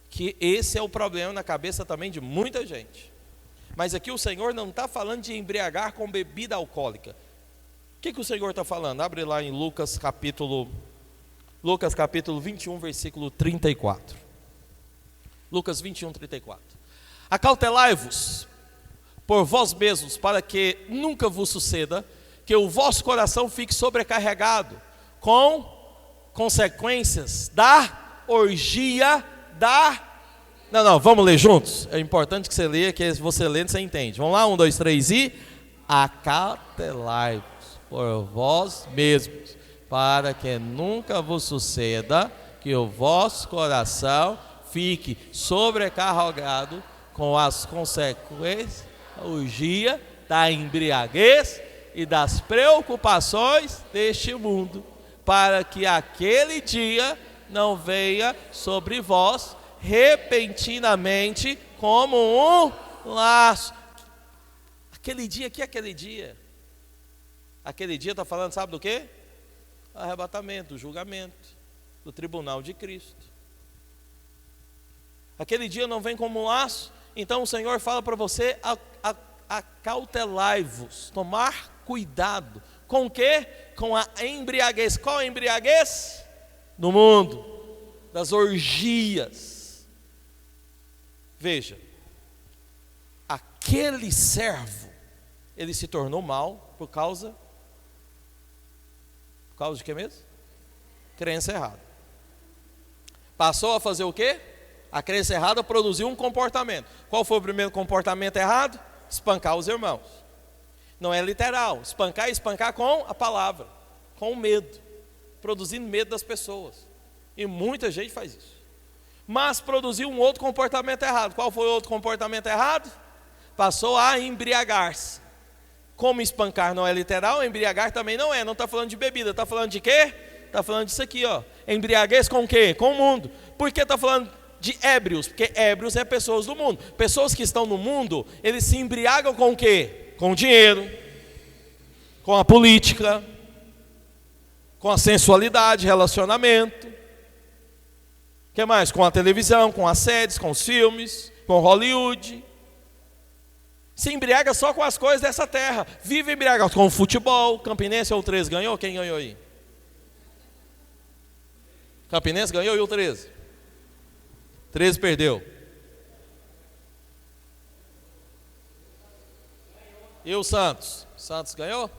que esse é o problema na cabeça também de muita gente. Mas aqui o Senhor não está falando de embriagar com bebida alcoólica. O que o Senhor está falando? Abre lá em Lucas capítulo 21, versículo 34. Lucas 21, 34. Acautelai-vos por vós mesmos, para que nunca vos suceda que o vosso coração fique sobrecarregado com consequências da orgia da... Não, vamos ler juntos? É importante que você leia, que você lendo você entende. Vamos lá, 1, 2, 3 e... Acautelai-vos por vós mesmos, para que nunca vos suceda que o vosso coração fique sobrecarregado com as consequências da orgia, da embriaguez e das preocupações deste mundo, para que aquele dia não venha sobre vós repentinamente como um laço. Aquele dia, que é aquele dia? Aquele dia está falando, sabe do quê? Arrebatamento, do julgamento, do tribunal de Cristo. Aquele dia não vem como um laço. Então o Senhor fala para você, acautelai-vos, tomar cuidado. Com o quê? Com a embriaguez. Qual a embriaguez? Do mundo, das orgias. Veja, aquele servo, ele se tornou mal por causa de quê mesmo? Crença errada. Passou a fazer o quê? A crença errada produziu um comportamento. Qual foi o primeiro comportamento errado? Espancar os irmãos. Não é literal, espancar com a palavra, com o medo, produzindo medo das pessoas. E muita gente faz isso. Mas produziu um outro comportamento errado. Qual foi o outro comportamento errado? Passou a embriagar-se. Como espancar não é literal, embriagar também não é. Não está falando de bebida, está falando de quê? Está falando disso aqui, ó. Embriaguez com o quê? Com o mundo. Por que está falando de ébrios? Porque ébrios é pessoas do mundo. Pessoas que estão no mundo, eles se embriagam com o quê? Com o dinheiro, com a política, com a sensualidade, relacionamento. O que mais? Com a televisão, com as séries, com os filmes, com Hollywood. Se embriaga só com as coisas dessa terra. Vive embriagado com o futebol. Campinense ou o 13 ganhou? Quem ganhou aí? Campinense ganhou e o 13? 13 perdeu. E o Santos? Santos ganhou?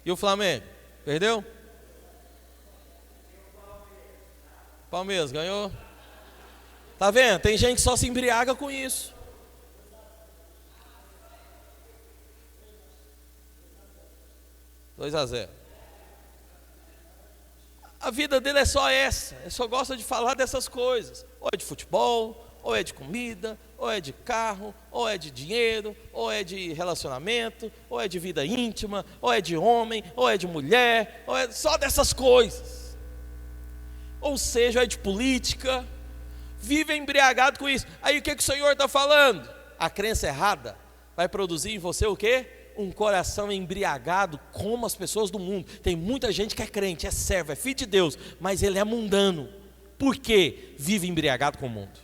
E o Flamengo? Perdeu? Palmeiras ganhou? Tá vendo? Tem gente que só se embriaga com isso. (2-0). A vida dele é só essa. Ele só gosta de falar dessas coisas. Ou é de futebol, ou é de comida, ou é de carro, ou é de dinheiro, ou é de relacionamento, ou é de vida íntima, ou é de homem, ou é de mulher, ou é só dessas coisas. Ou seja, é de política. Vive embriagado com isso. Aí o que o Senhor está falando? A crença errada vai produzir em você o quê? Um coração embriagado como as pessoas do mundo. Tem muita gente que é crente, é servo, é filho de Deus, mas ele é mundano. Por quê? Vive embriagado com o mundo.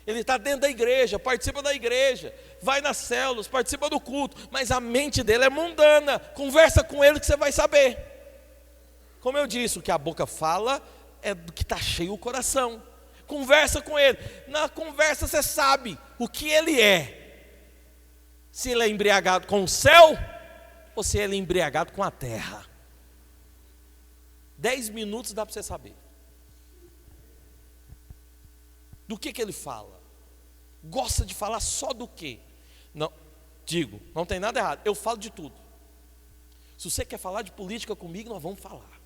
Ele está dentro da igreja, participa da igreja, vai nas células, participa do culto, mas a mente dele é mundana. Conversa com ele que você vai saber. Como eu disse, o que a boca fala é do que está cheio o coração. Conversa com ele. Na conversa você sabe o que ele é. Se ele é embriagado com o céu ou se ele é embriagado com a terra. 10 minutos dá para você saber. Do que ele fala? Gosta de falar só do quê? Não, digo, não tem nada errado. Eu falo de tudo. Se você quer falar de política comigo, nós vamos falar.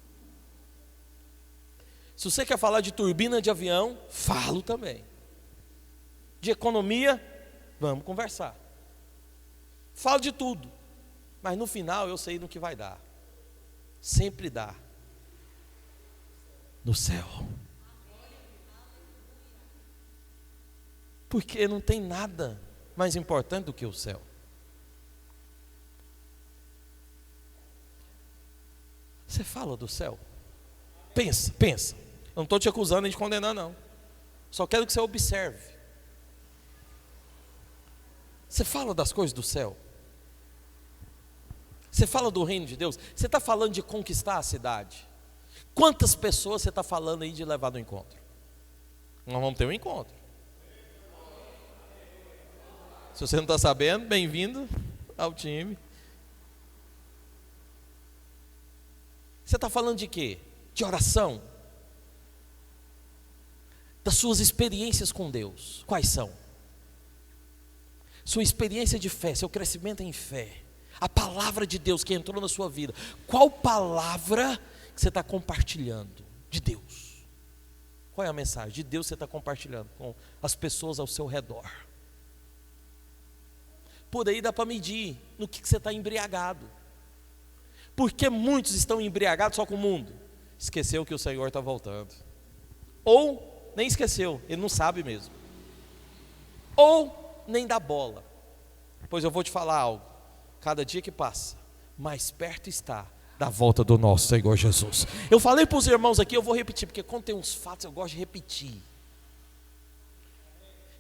Se você quer falar de turbina de avião, falo também. De economia, vamos conversar. Falo de tudo, mas no final eu sei no que vai dar. Sempre dá. No céu. Porque não tem nada mais importante do que o céu. Você fala do céu? Pensa. Eu não estou te acusando nem te condenando, não. Só quero que você observe. Você fala das coisas do céu? Você fala do reino de Deus? Você está falando de conquistar a cidade? Quantas pessoas você está falando aí de levar no encontro? Nós vamos ter um encontro. Se você não está sabendo, bem-vindo ao time. Você está falando de quê? De oração? Das suas experiências com Deus. Quais são? Sua experiência de fé, seu crescimento em fé. A palavra de Deus que entrou na sua vida. Qual palavra que você está compartilhando de Deus? Qual é a mensagem de Deus que você está compartilhando com as pessoas ao seu redor? Por aí dá para medir no que você está embriagado. Porque muitos estão embriagados só com o mundo. Esqueceu que o Senhor está voltando. Ou nem esqueceu, ele não sabe mesmo. Ou nem dá bola. Pois eu vou te falar algo. Cada dia que passa, mais perto está da volta do nosso Senhor Jesus. Eu falei para os irmãos aqui, eu vou repetir, porque quando tem uns fatos eu gosto de repetir.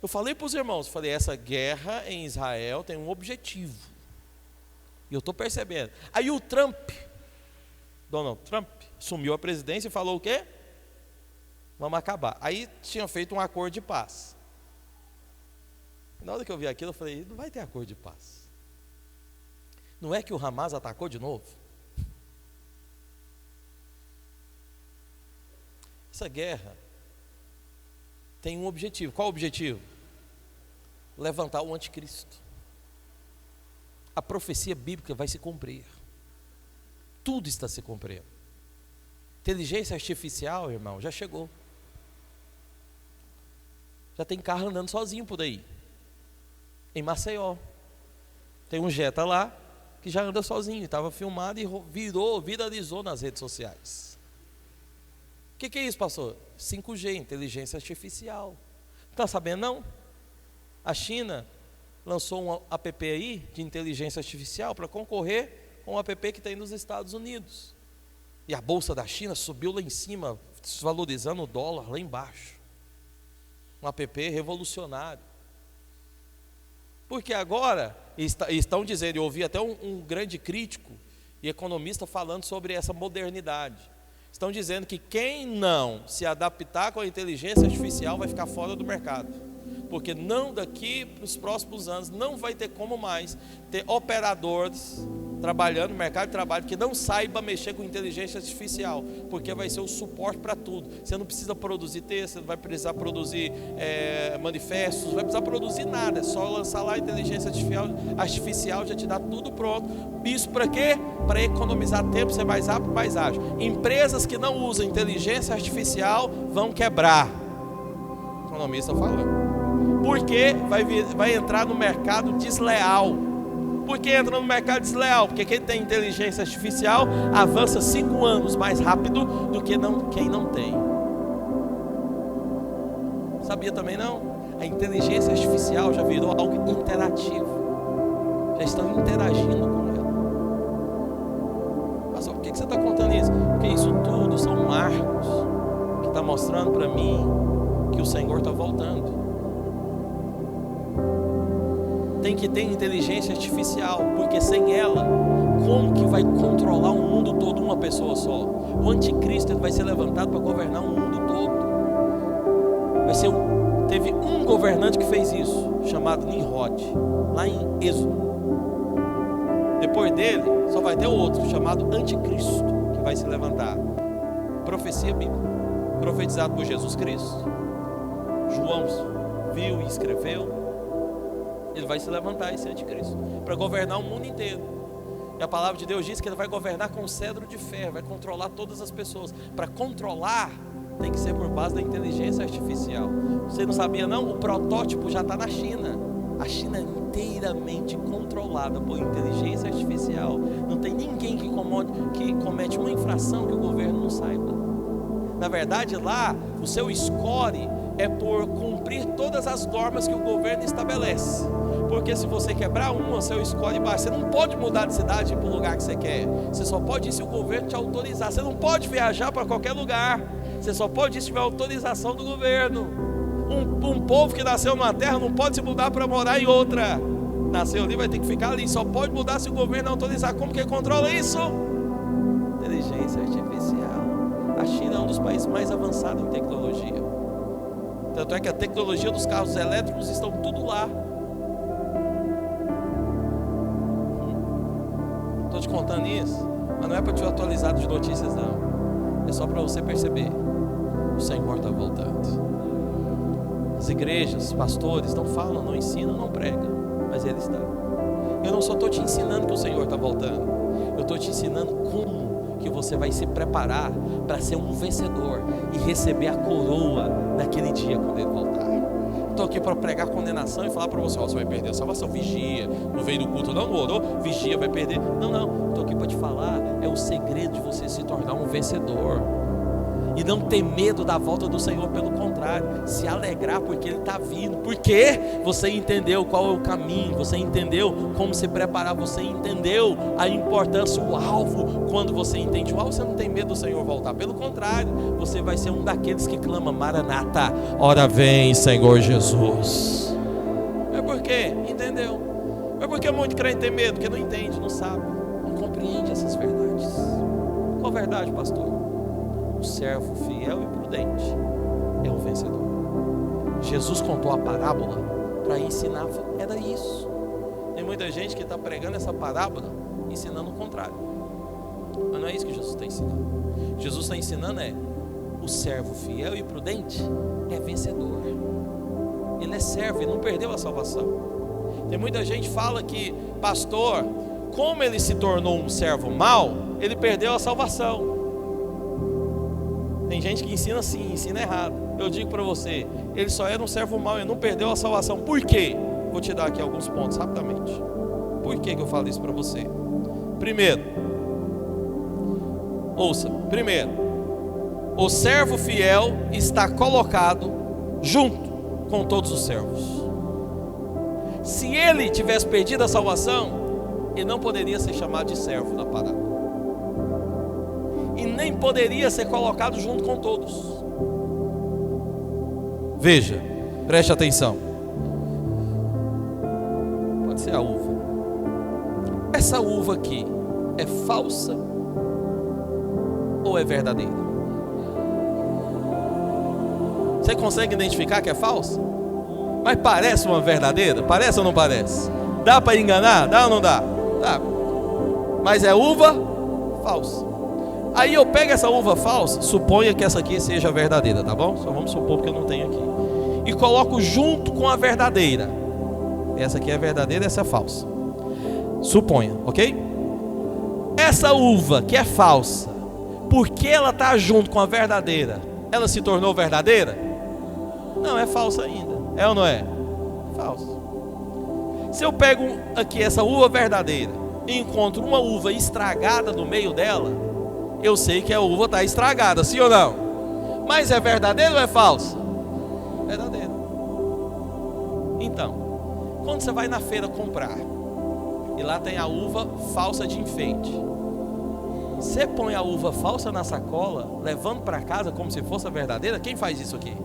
Eu falei para os irmãos, falei, essa guerra em Israel tem um objetivo. E eu estou percebendo. Aí o Donald Trump, assumiu a presidência e falou o quê? Vamos acabar. Aí tinha feito um acordo de paz. Na hora que eu vi aquilo, eu falei, não vai ter acordo de paz. Não é que o Hamas atacou de novo? Essa guerra tem um objetivo. Qual o objetivo? Levantar o anticristo. A profecia bíblica vai se cumprir. Tudo está se cumprindo. Inteligência artificial, irmão, já chegou. Já tem carro andando sozinho por aí. Em Maceió. Tem um Jetta lá que já anda sozinho. Estava filmado e viralizou nas redes sociais. O que é isso, pastor? 5G, inteligência artificial. Está sabendo não? A China lançou um app aí de inteligência artificial para concorrer com o app que tem nos Estados Unidos. E a bolsa da China subiu lá em cima, desvalorizando o dólar lá embaixo. Um app revolucionário. Porque agora estão dizendo, eu ouvi até um grande crítico e economista falando sobre essa modernidade. Estão dizendo que quem não se adaptar com a inteligência artificial vai ficar fora do mercado. Porque não daqui para os próximos anos não vai ter como mais ter operadores trabalhando no mercado de trabalho que não saiba mexer com inteligência artificial, porque vai ser o suporte para tudo. Você não precisa produzir texto, você não vai precisar produzir manifestos, não vai precisar produzir nada, é só lançar lá a inteligência artificial, já te dá tudo pronto. Isso para quê? Para economizar tempo, ser mais rápido, mais ágil. Empresas que não usam inteligência artificial vão quebrar. O economista falando. Porque vai entrar no mercado desleal. Por que entra no mercado desleal? Porque quem tem inteligência artificial avança 5 anos mais rápido do que quem não tem. Sabia também não? A inteligência artificial já virou algo interativo. Já estão interagindo com ela. Mas por que você está contando isso? Porque isso tudo são marcos que está mostrando para mim que o Senhor está voltando. Tem que ter inteligência artificial, porque sem ela, como que vai controlar o mundo todo uma pessoa só? O anticristo ele vai ser levantado para governar o mundo todo. Teve um governante que fez isso, chamado Nimrod, lá em Êxodo. Depois dele, só vai ter outro, chamado anticristo, que vai se levantar. Profecia bíblica, profetizado por Jesus Cristo. João viu e escreveu. Ele vai se levantar, esse anticristo, para governar o mundo inteiro. E a palavra de Deus diz que ele vai governar com cedro de ferro, vai controlar todas as pessoas. Para controlar, tem que ser por base da inteligência artificial. Você não sabia não? O protótipo já está na China. A China é inteiramente controlada por inteligência artificial. Não tem ninguém que comete uma infração que o governo não saiba. Na verdade lá, o seu score é por cumprir todas as normas que o governo estabelece. Porque se você quebrar uma, seu score baixa. Você não pode mudar de cidade para o lugar que você quer. Você só pode ir se o governo te autorizar. Você não pode viajar para qualquer lugar. Você só pode ir se tiver autorização do governo. Um povo que nasceu numa terra não pode se mudar para morar em outra. Nasceu ali, vai ter que ficar ali. Só pode mudar se o governo autorizar. Como que controla isso? Inteligência artificial. A China é um dos países mais avançados em tecnologia. Tanto é que a tecnologia dos carros elétricos estão tudo lá. contando isso, mas não é para te atualizar de notícias, não. É só para você perceber: o Senhor está voltando. As igrejas, os pastores não falam, não ensinam, não pregam, mas Ele está. Eu não só estou te ensinando que o Senhor está voltando, eu estou te ensinando como que você vai se preparar para ser um vencedor e receber a coroa naquele dia quando Ele voltar. Estou aqui para pregar condenação e falar para você: você vai perder a salvação, vigia. Não veio do culto, não orou, vigia, vai perder. Não, estou aqui para te falar, é o segredo de você se tornar um vencedor e não ter medo da volta do Senhor. Pelo contrário, se alegrar porque Ele está vindo, porque você entendeu qual é o caminho, você entendeu como se preparar, você entendeu a importância, o alvo. Quando você entende o alvo, você não tem medo do Senhor voltar, pelo contrário, você vai ser um daqueles que clama: Maranata, ora vem Senhor Jesus. É porque, entendeu? É porque muito crente tem medo, porque não entende, não sabe, não compreende essas verdades. Qual verdade, pastor? O servo fiel e prudente é o vencedor. Jesus contou a parábola para ensinar, era isso. Tem muita gente que está pregando essa parábola ensinando o contrário, mas não é isso que Jesus está ensinando. Jesus está ensinando o servo fiel e prudente é vencedor. Ele é servo, ele não perdeu a salvação. Tem muita gente que fala que, pastor, como ele se tornou um servo mau, ele perdeu a salvação. Tem gente que ensina assim, ensina errado. Eu digo para você, ele só era um servo mau, ele não perdeu a salvação. Por quê? Vou te dar aqui alguns pontos rapidamente. Por que eu falo isso para você? Primeiro, ouça. Primeiro, o servo fiel está colocado junto com todos os servos. Se ele tivesse perdido a salvação, ele não poderia ser chamado de servo na parábola, e nem poderia ser colocado junto com todos. Veja, preste atenção. Pode ser a uva. Essa uva aqui é falsa ou é verdadeira? Você consegue identificar que é falsa? Mas parece uma verdadeira? Parece ou não parece? Dá para enganar? Dá ou não dá? Dá. Mas é uva falsa. Aí eu pego essa uva falsa, suponha que essa aqui seja verdadeira, tá bom? Só vamos supor, porque eu não tenho aqui. E coloco junto com a verdadeira. Essa aqui é verdadeira, essa é falsa. Suponha, ok? Essa uva que é falsa, porque ela está junto com a verdadeira, ela se tornou verdadeira? Não, é falsa ainda. É ou não é? Falsa. Se eu pego aqui essa uva verdadeira e encontro uma uva estragada no meio dela, eu sei que a uva está estragada, sim ou não? Mas é verdadeiro ou é falsa? Verdadeiro. Então, quando você vai na feira comprar e lá tem a uva falsa de enfeite, você põe a uva falsa na sacola, levando para casa como se fosse a verdadeira? Quem faz isso aqui?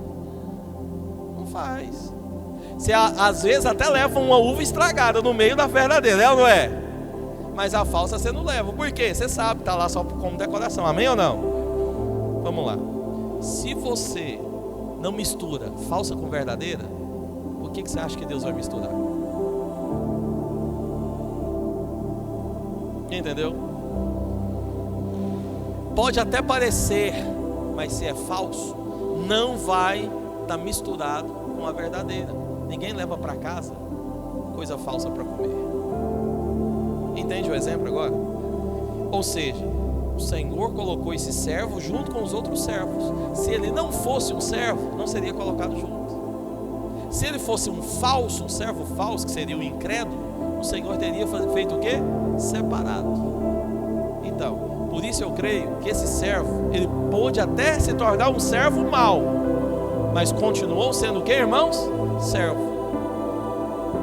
Não faz. Você às vezes até leva uma uva estragada no meio da verdadeira, é ou não é? Mas a falsa você não leva. Por quê? Você sabe, está lá só como decoração. Amém ou não? Vamos lá. Se você não mistura falsa com verdadeira, por que você acha que Deus vai misturar? Entendeu? Pode até parecer, mas se é falso, não vai estar misturado com a verdadeira. Ninguém leva para casa coisa falsa para comer. Entende o exemplo agora? Ou seja, o Senhor colocou esse servo junto com os outros servos. Se ele não fosse um servo, não seria colocado junto. Se ele fosse um falso, um servo falso, que seria o incrédulo, o Senhor teria feito o quê? Separado. Então, por isso eu creio que esse servo, ele pôde até se tornar um servo mau, mas continuou sendo o quê, irmãos? Servo.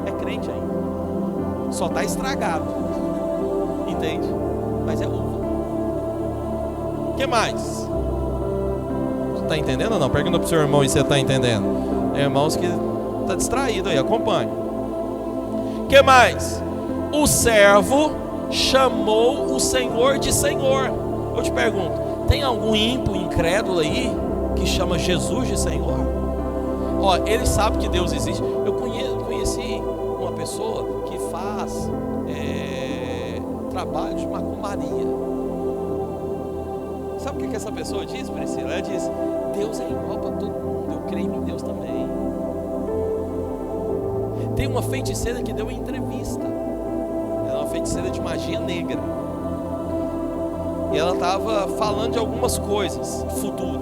É crente ainda. Só está estragado. Entende? Mas é uva. O que mais? Você está entendendo ou não? Pergunta para o seu irmão e você está entendendo. É, irmãos que está distraído aí, acompanhe. O que mais? O servo chamou o Senhor de Senhor. Eu te pergunto, tem algum ímpio, incrédulo aí que chama Jesus de Senhor? Ó, ele sabe que Deus existe. Eu conheci uma pessoa que faz trabalho de macumbaria. Sabe o que essa pessoa diz, Priscila? Ela diz: Deus é igual para todo mundo, eu creio em Deus também. Tem uma feiticeira que deu uma entrevista. Ela é uma feiticeira de magia negra. E ela estava falando de algumas coisas, futuro.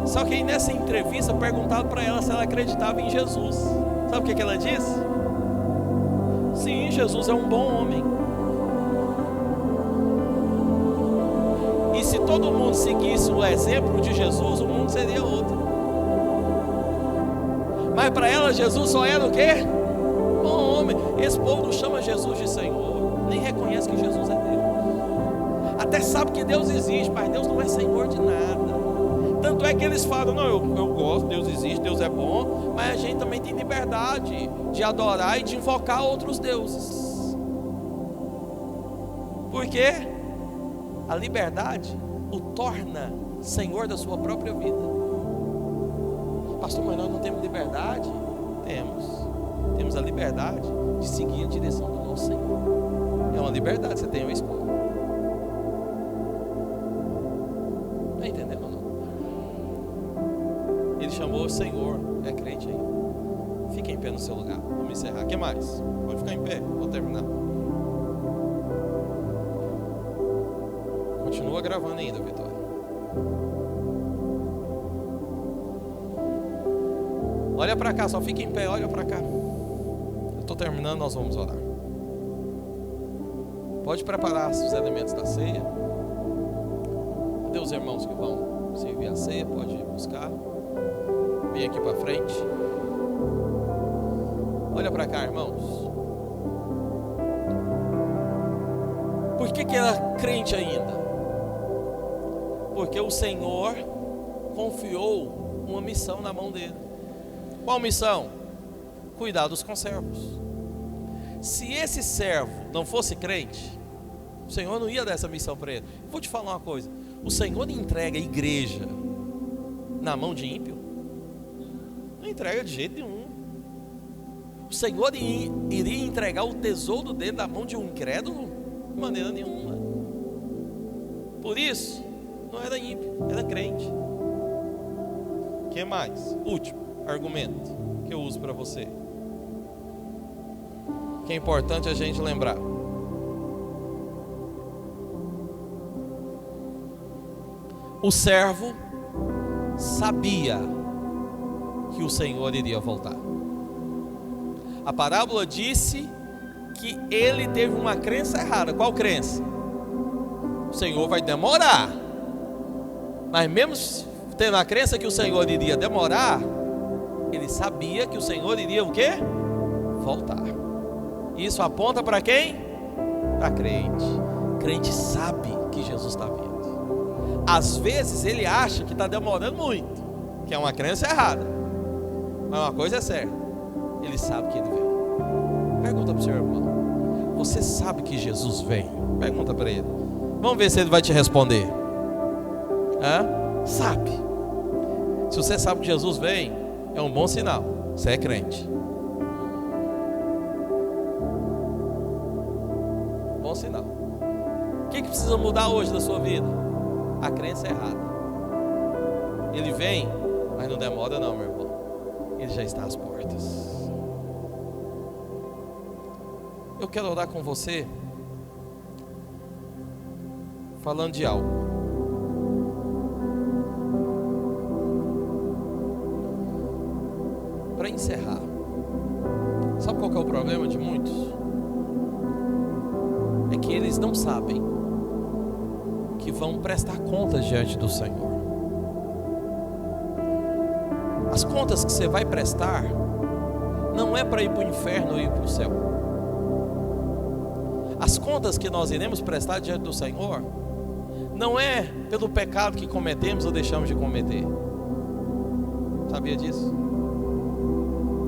Só que aí nessa entrevista perguntaram para ela se ela acreditava em Jesus. Sabe o que ela disse? Sim, Jesus é um bom homem. E se todo mundo seguisse o exemplo de Jesus, o mundo seria outro. Mas para ela Jesus só era o quê? Bom homem. Esse povo não chama Jesus de Senhor, nem reconhece que Jesus é Deus. Até sabe que Deus existe, mas Deus não é Senhor de nada. Tanto é que eles falam: não, eu gosto, Deus existe, Deus é bom, mas a gente também tem liberdade de adorar e de invocar outros deuses. Por quê? A liberdade o torna Senhor da sua própria vida. Pastor, mas nós não temos liberdade? Temos a liberdade de seguir a direção do nosso Senhor. É uma liberdade, você tem uma escolha. Está entendendo ou não? Ele chamou o Senhor. É crente aí? Fica em pé no seu lugar. Vamos encerrar. O que mais? Pode ficar em pé, vou terminar. Continua gravando ainda, Vitória. Olha para cá, só fica em pé, olha para cá. Eu estou terminando, nós vamos orar. Pode preparar os elementos da ceia. Cadê os irmãos que vão servir a ceia? Pode buscar. Vem aqui para frente. Olha para cá, irmãos. Por que ela é crente ainda? Porque o Senhor confiou uma missão na mão dele. Qual missão? Cuidar dos conservos. Se esse servo não fosse crente, o Senhor não ia dar essa missão para ele. Vou te falar uma coisa: o Senhor entrega a igreja na mão de ímpio? Não entrega de jeito nenhum. O Senhor iria entregar o tesouro dele na mão de um incrédulo? De maneira nenhuma. Por isso, não era ímpio, era crente. O que mais? Último argumento que eu uso para você, que é importante a gente lembrar. O servo sabia que o Senhor iria voltar. A parábola disse que ele teve uma crença errada. Qual crença? O Senhor vai demorar. Mas mesmo tendo a crença que o Senhor iria demorar, ele sabia que o Senhor iria o quê? Voltar. Isso aponta para quem? Para crente. Crente sabe que Jesus está vindo. Às vezes ele acha que está demorando muito, que é uma crença errada. Mas uma coisa é certa: ele sabe que ele vem. Pergunta para o seu irmão: você sabe que Jesus vem? Pergunta para ele. Vamos ver se ele vai te responder. Sabe. Se você sabe que Jesus vem, é um bom sinal. Você é crente. Bom sinal. O que precisa mudar hoje na sua vida? A crença errada. Ele vem, mas não demora não, meu irmão. Ele já está às portas. Eu quero orar com você, falando de algo. Para encerrar, sabe qual que é o problema de muitos? É que eles não sabem que vão prestar contas diante do Senhor. As contas que você vai prestar não é para ir para o inferno ou ir para o céu. As contas que nós iremos prestar diante do Senhor não é pelo pecado que cometemos ou deixamos de cometer. Sabia disso?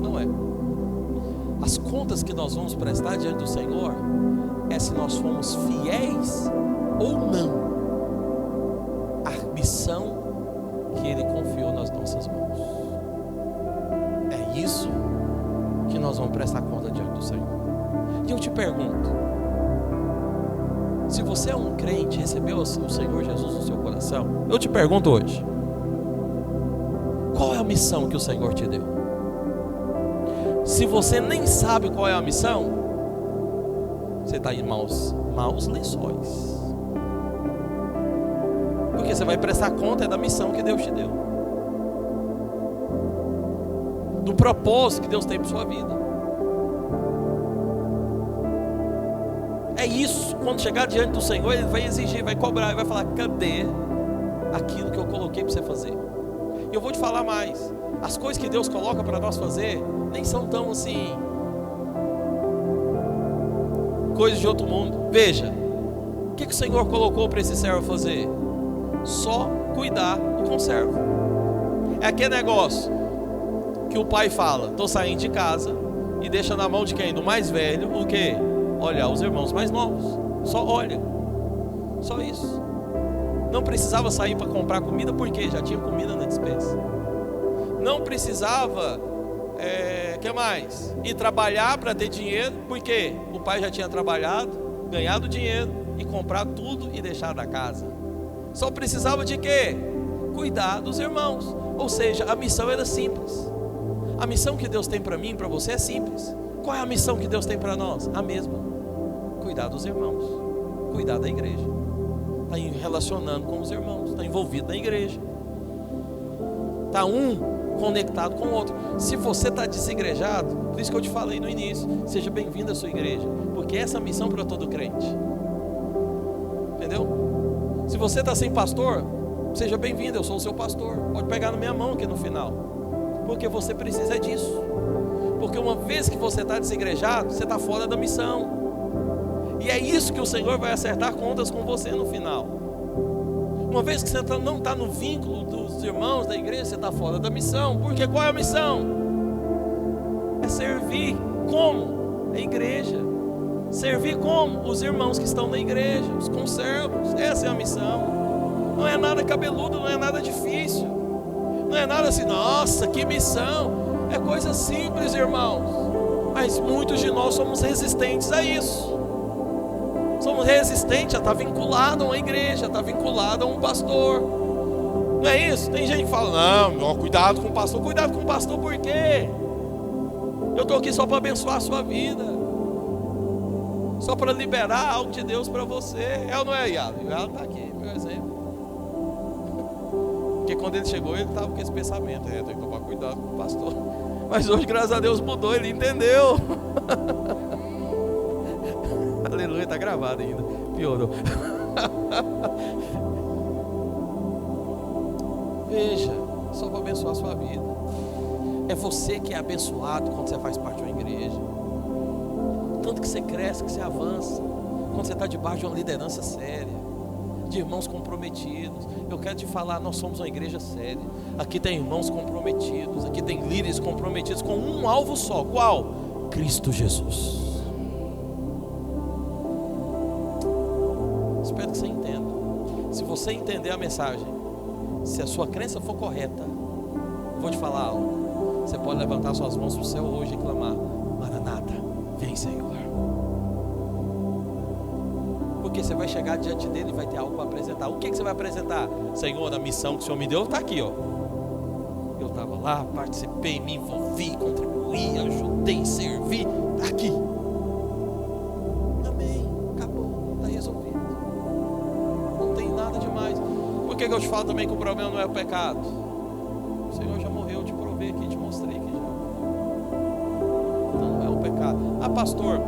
Não é. As contas que nós vamos prestar diante do Senhor é se nós fomos fiéis ou não à missão que Ele confiou nas nossas mãos. É isso que nós vamos prestar conta diante do Senhor. E eu te pergunto: Se você é um crente, recebeu o Senhor Jesus no seu coração, eu te pergunto hoje, qual é a missão que o Senhor te deu? Se você nem sabe qual é a missão, você está em maus lençóis. Porque você vai prestar conta da missão que Deus te deu, do propósito que Deus tem para sua vida. É isso, quando chegar diante do Senhor, Ele vai exigir, vai cobrar, Ele vai falar: cadê aquilo que eu coloquei para você fazer? E eu vou te falar mais, as coisas que Deus coloca para nós fazer, nem são tão assim, coisas de outro mundo. Veja, o que o Senhor colocou para esse servo fazer? Só cuidar do conservo. É aquele negócio que o pai fala: estou saindo de casa, e deixa na mão de quem? Do mais velho, o quê? Olhar os irmãos mais novos. Só olha, só isso. Não precisava sair para comprar comida, porque já tinha comida na despensa. Não precisava, que mais? Ir trabalhar para ter dinheiro, porque o pai já tinha trabalhado, ganhado dinheiro e comprado tudo e deixado da casa. Só precisava de quê? Cuidar dos irmãos. Ou seja, a missão era simples. A missão que Deus tem para mim e para você é simples. Qual é a missão que Deus tem para nós? A mesma: cuidar dos irmãos, cuidar da igreja. Está relacionando com os irmãos, está envolvido na igreja, está um conectado com o outro. Se você está desigrejado, por isso que eu te falei no início, seja bem-vindo à sua igreja, porque essa é a missão para todo crente. Entendeu? Se você está sem pastor, seja bem-vindo, eu sou o seu pastor. Pode pegar na minha mão aqui no final, porque você precisa disso. Porque uma vez que você está desigrejado, você está fora da missão. E é isso que o Senhor vai acertar contas com você no final. Uma vez que você não está no vínculo dos irmãos da igreja, você está fora da missão. Porque qual é a missão? É servir como? A igreja. Servir como? Os irmãos que estão na igreja, os conservos. Essa é a missão. Não é nada cabeludo, não é nada difícil. Não é nada assim, nossa, que missão. É coisa simples, irmãos. Mas muitos de nós somos resistentes a isso. Somos resistentes a estar vinculado a uma igreja, a estar vinculado a um pastor. Não é isso? Tem gente que fala: não, cuidado com o pastor. Cuidado com o pastor por quê? Eu estou aqui só para abençoar a sua vida, só para liberar algo de Deus para você. É ou não é, Iado? O Iado está aqui, meu exemplo. Porque quando ele chegou, ele estava com esse pensamento: tem que tomar cuidado com o pastor. Mas hoje, graças a Deus, mudou, ele entendeu. Aleluia, está gravado ainda. Piorou. Veja, só para abençoar a sua vida. É você que é abençoado quando você faz parte de uma igreja. Tanto que você cresce, que você avança, quando você está debaixo de uma liderança séria, de irmãos comprometidos. Eu quero te falar, nós somos uma igreja séria. Aqui tem irmãos comprometidos, aqui tem líderes comprometidos com um alvo só. Qual? Cristo Jesus. Espero que você entenda. Se você entender a mensagem, se a sua crença for correta, vou te falar algo. Você pode levantar suas mãos para o céu hoje e clamar: Maranata, vem, Senhor. Porque você vai chegar diante dele e vai ter algo para apresentar. O que você vai apresentar? Senhor, a missão que o Senhor me deu está aqui, ó. Eu estava lá, participei, me envolvi, contribuí, ajudei, servi. Está aqui. Amém. Acabou. Está resolvido. Não tem nada demais. Por que eu te falo também que o problema não é o pecado? O Senhor já morreu, eu te provei aqui, te mostrei aqui já. Então não é o pecado. Ah, pastor,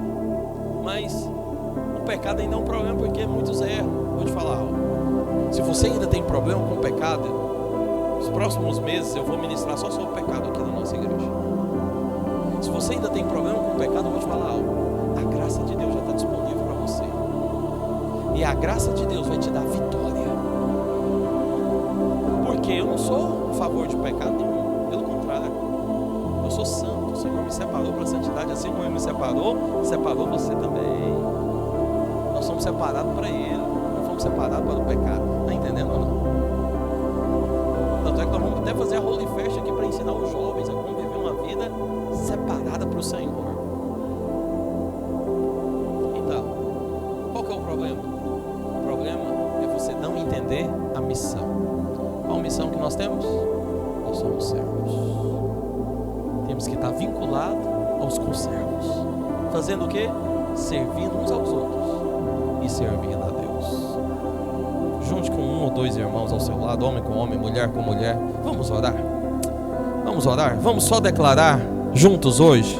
mas o pecado ainda é um problema porque muitos erram. Vou te falar algo. Se você ainda tem problema com o pecado, nos próximos meses eu vou ministrar só sobre o pecado aqui na nossa igreja. Se você ainda tem problema com o pecado, eu vou te falar algo. A graça de Deus já está disponível para você. E a graça de Deus vai te dar vitória. Porque eu não sou a favor de pecado nenhum. Pelo contrário. Eu sou santo. O Senhor me separou para a santidade. Assim como Ele me separou você também. Nós somos separados para Ele. Não fomos separados para o pecado. Está entendendo ou não? Tanto é que nós vamos até fazer a Holy Fest aqui para ensinar os jovens a como viver uma vida separada para o Senhor. Então, qual que é o problema? a missão. Qual a missão que nós temos? Nós somos servos. Temos que estar vinculados aos conservos. Fazendo o quê? Servindo uns aos outros e servindo a Deus. Junte com um ou dois irmãos ao seu lado, homem com homem, mulher com mulher. Vamos orar. Vamos orar. Vamos só declarar juntos hoje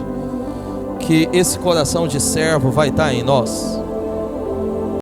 que esse coração de servo vai estar em nós.